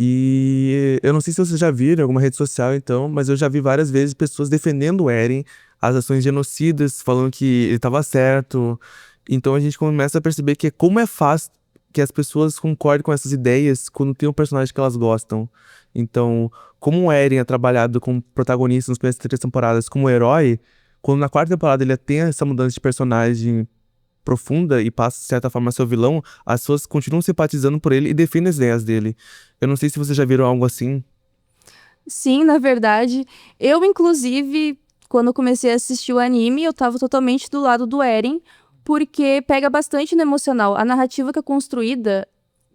E eu não sei se vocês já viram em alguma rede social, então, mas eu já vi várias vezes pessoas defendendo o Eren, as ações genocidas, falando que ele estava certo. Então a gente começa a perceber que como é fácil que as pessoas concordem com essas ideias quando tem um personagem que elas gostam. Então, como o Eren é trabalhado como protagonista nas primeiras 3 temporadas como herói, quando na 4ª temporada ele tem essa mudança de personagem profunda e passa, de certa forma, a ser o vilão, as pessoas continuam simpatizando por ele e defendem as ideias dele. Eu não sei se vocês já viram algo assim. Sim, na verdade, eu inclusive quando eu comecei a assistir o anime, eu tava totalmente do lado do Eren, porque pega bastante no emocional. A narrativa que é construída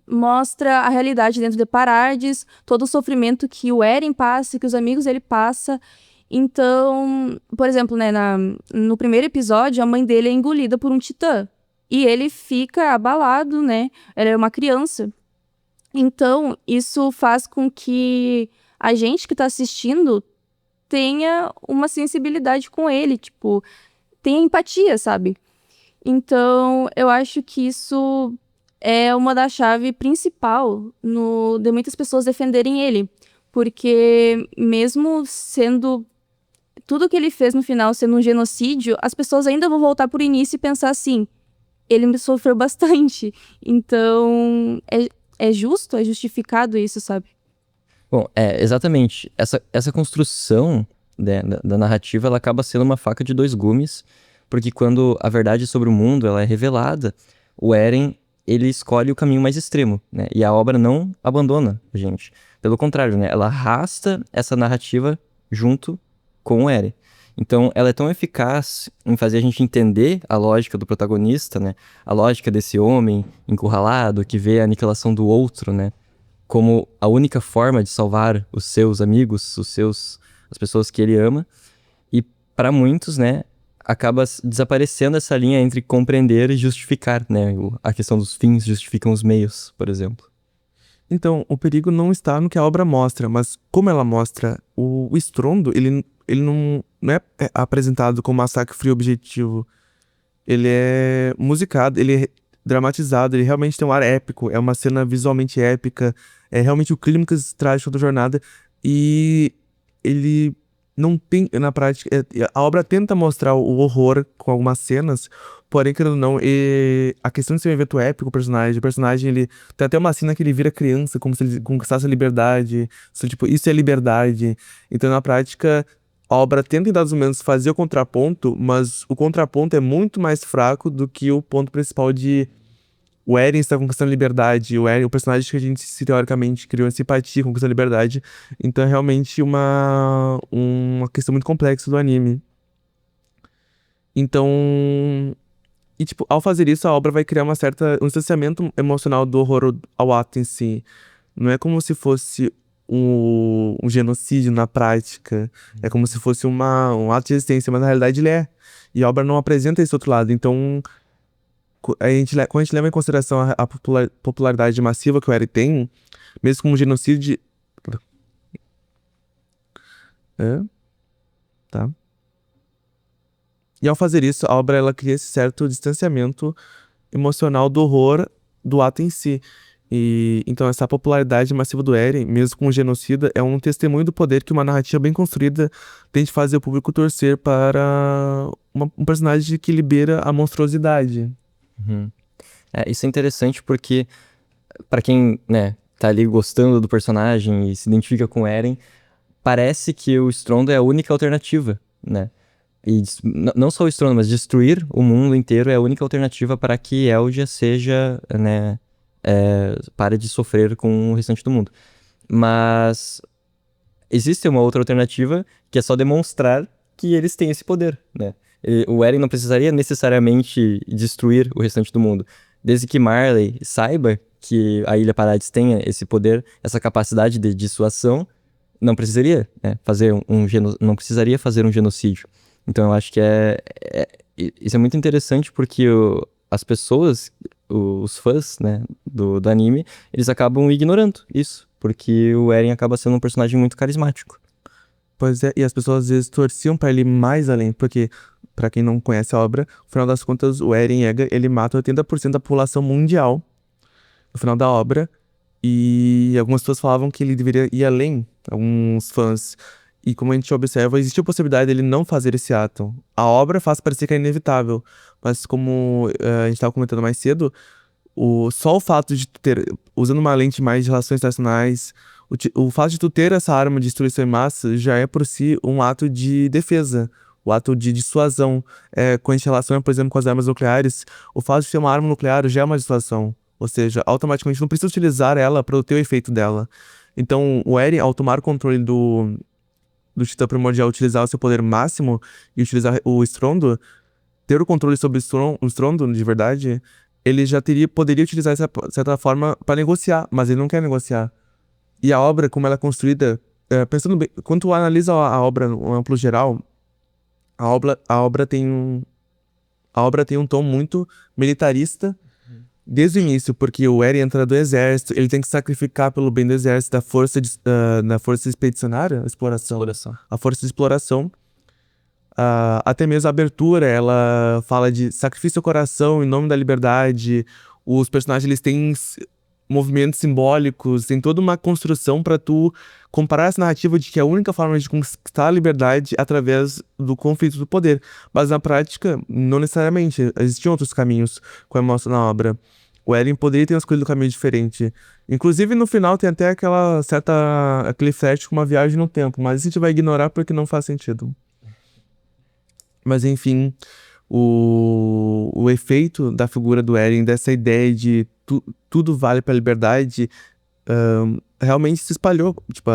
mostra a realidade dentro de Paradis, todo o sofrimento que o Eren passa, que os amigos dele passam. Então, por exemplo, né, no primeiro episódio, a mãe dele é engolida por um titã. E ele fica abalado, né? Ela é uma criança. Então, isso faz com que a gente que tá assistindo tenha uma sensibilidade com ele, tipo, tenha empatia, sabe? Então, eu acho que isso é uma da chave principal de muitas pessoas defenderem ele. Porque mesmo sendo tudo que ele fez no final sendo um genocídio, as pessoas ainda vão voltar pro início e pensar assim, ele me sofreu bastante. Então, é justo, é justificado isso, sabe? Bom, exatamente. Essa construção, né, da narrativa, ela acaba sendo uma faca de dois gumes, porque quando a verdade sobre o mundo ela é revelada, o Eren, ele escolhe o caminho mais extremo, né? E a obra não abandona a gente. Pelo contrário, né? Ela arrasta essa narrativa junto com o Eren. Então, ela é tão eficaz em fazer a gente entender a lógica do protagonista, né? A lógica desse homem encurralado que vê a aniquilação do outro, né? Como a única forma de salvar os seus amigos, as pessoas que ele ama. E para muitos, né, acaba desaparecendo essa linha entre compreender e justificar, né? A questão dos fins justificam os meios, por exemplo. Então, o perigo não está no que a obra mostra, mas como ela mostra. O estrondo, ele não é apresentado como massacre frio objetivo. Ele é musicado, ele é dramatizado, ele realmente tem um ar épico, é uma cena visualmente épica, é realmente o clímax trágico da jornada, e ele não tem, na prática, a obra tenta mostrar o horror com algumas cenas, porém, querendo ou não, a questão de ser um evento épico, o personagem, ele tem até uma cena que ele vira criança, como se ele conquistasse a liberdade, tipo, isso é liberdade. Então, na prática, a obra tenta, em dados momentos, fazer o contraponto, mas o contraponto é muito mais fraco do que o ponto principal de o Eren está conquistando liberdade, o personagem que a gente teoricamente criou em simpatia conquistando liberdade. Então é realmente uma questão muito complexa do anime. Então, e tipo, ao fazer isso, a obra vai criar um distanciamento emocional do horror ao ato em si. Não é como se fosse um genocídio na prática. É como se fosse um ato de resistência, mas na realidade ele é. E a obra não apresenta esse outro lado. Então, quando a gente leva em consideração a popularidade massiva que o Eren tem, mesmo como um genocídio. Tá. E ao fazer isso, a obra ela cria esse certo distanciamento emocional do horror do ato em si. E então essa popularidade massiva do Eren, mesmo com o genocida, é um testemunho do poder que uma narrativa bem construída tem de fazer o público torcer para um personagem que libera a monstruosidade. Uhum. Isso é interessante porque, pra quem, né, tá ali gostando do personagem e se identifica com o Eren, parece que o estrondo é a única alternativa, né? E não só o estrondo, mas destruir o mundo inteiro é a única alternativa para que Eldia seja, né, pare de sofrer com o restante do mundo. Mas existe uma outra alternativa que é só demonstrar que eles têm esse poder, né? O Eren não precisaria necessariamente destruir o restante do mundo. Desde que Marley saiba que a Ilha Paradis tenha esse poder, essa capacidade de dissuasão, não precisaria, né, não precisaria fazer um genocídio. Então eu acho que isso é muito interessante porque as pessoas, os fãs, né, do anime, eles acabam ignorando isso, porque o Eren acaba sendo um personagem muito carismático. Pois é, e as pessoas às vezes torciam pra ele mais além, porque, pra quem não conhece a obra, no final das contas, o Eren Yeager, ele mata 80% da população mundial no final da obra, e algumas pessoas falavam que ele deveria ir além, alguns fãs. E como a gente observa, existe a possibilidade dele não fazer esse ato. A obra faz parecer que é inevitável, mas como a gente estava comentando mais cedo, só o fato de tu ter, usando uma lente mais de relações internacionais, o fato de tu ter essa arma de destruição em massa já é por si um ato de defesa, o ato de dissuasão. Quando a gente relaciona, por exemplo, com as armas nucleares, o fato de ter uma arma nuclear já é uma dissuasão. Ou seja, automaticamente não precisa utilizar ela para ter o efeito dela. Então, o Eren, ao tomar o controle do Titã Primordial utilizar o seu poder máximo e utilizar o estrondo, ter o controle sobre o estrondo, de verdade, ele já poderia utilizar essa certa forma para negociar, mas ele não quer negociar. E a obra, como ela é construída, pensando bem, quando tu analisa a obra no amplo geral, a obra tem um tom muito militarista desde o início, porque o Eren entra do exército, ele tem que sacrificar pelo bem do exército, da força expedicionária, exploração. A força de exploração. Até mesmo a abertura, ela fala de sacrifício ao coração em nome da liberdade. Os personagens, eles têm movimentos simbólicos, tem toda uma construção para tu comparar essa narrativa de que a única forma de conquistar a liberdade é através do conflito do poder. Mas na prática, não necessariamente. Existiam outros caminhos, como mostra na obra. O Eren poderia ter escolhido um caminho diferente. Inclusive, no final, tem até aquele flerte com uma viagem no tempo, mas isso a gente vai ignorar porque não faz sentido. Mas enfim, o efeito da figura do Eren, dessa ideia de tudo vale pra liberdade, realmente se espalhou. Tipo,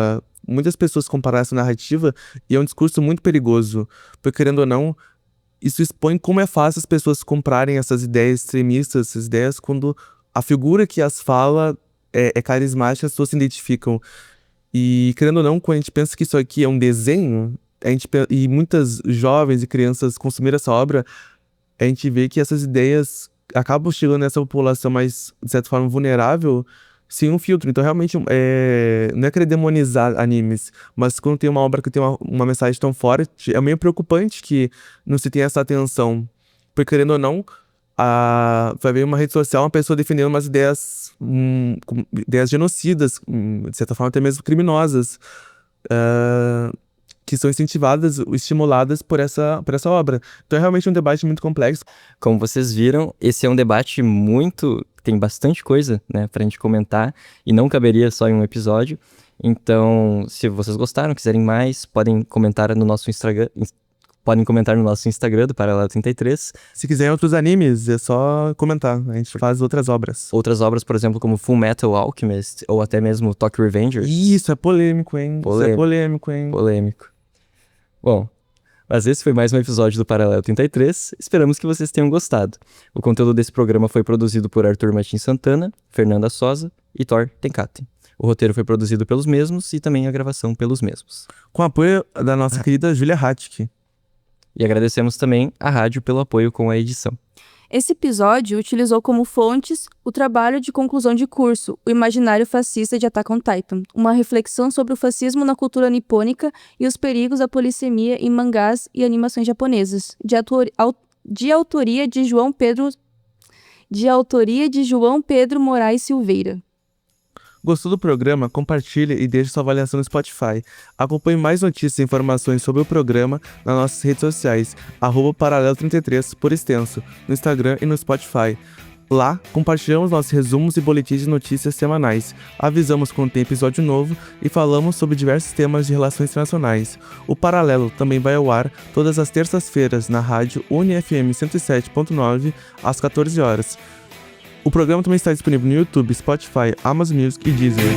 muitas pessoas compararam essa narrativa e é um discurso muito perigoso. Porque, querendo ou não, isso expõe como é fácil as pessoas comprarem essas ideias extremistas, essas ideias, quando a figura que as fala é carismática, as pessoas se identificam. E, querendo ou não, quando a gente pensa que isso aqui é um desenho, e muitas jovens e crianças consumiram essa obra, a gente vê que essas ideias acabam chegando nessa população mais, de certa forma, vulnerável, sem um filtro. Então, realmente, não é querer demonizar animes, mas quando tem uma obra que tem uma mensagem tão forte, é meio preocupante que não se tenha essa atenção. Porque, querendo ou não, vai ver uma rede social, uma pessoa defendendo umas ideias genocidas, de certa forma até mesmo criminosas, que são estimuladas por essa obra. Então é realmente um debate muito complexo. Como vocês viram, esse é um debate tem bastante coisa, né, pra gente comentar, e não caberia só em um episódio. Então, se vocês gostaram, quiserem mais, podem comentar no nosso Instagram do Paralelo 33. Se quiserem outros animes, é só comentar. A gente faz outras obras. Outras obras, por exemplo, como Full Metal Alchemist, ou até mesmo Tokyo Revengers. Isso é polêmico, hein? Polêmico. Bom, mas esse foi mais um episódio do Paralelo 33. Esperamos que vocês tenham gostado. O conteúdo desse programa foi produzido por Arthur Martins Santana, Fernanda Sosa e Thor Tenkaten. O roteiro foi produzido pelos mesmos e também a gravação pelos mesmos. Com apoio da nossa querida Julia Hatke. E agradecemos também à rádio pelo apoio com a edição. Esse episódio utilizou como fontes o trabalho de conclusão de curso, O Imaginário Fascista de Attack on Titan, uma reflexão sobre o fascismo na cultura nipônica e os perigos da polissemia em mangás e animações japonesas, de autoria de João Pedro Moraes Silveira. Gostou do programa? Compartilhe e deixe sua avaliação no Spotify. Acompanhe mais notícias e informações sobre o programa nas nossas redes sociais, @paralelo33 por extenso, no Instagram e no Spotify. Lá, compartilhamos nossos resumos e boletins de notícias semanais, avisamos quando tem episódio novo e falamos sobre diversos temas de relações internacionais. O Paralelo também vai ao ar todas as terças-feiras na rádio UniFM 107.9 às 14 horas. O programa também está disponível no YouTube, Spotify, Amazon Music e Deezer.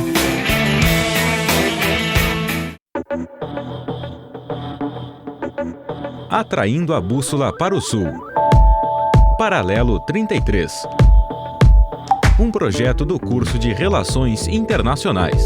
Atraindo a bússola para o sul. Paralelo 33. Um projeto do curso de Relações Internacionais.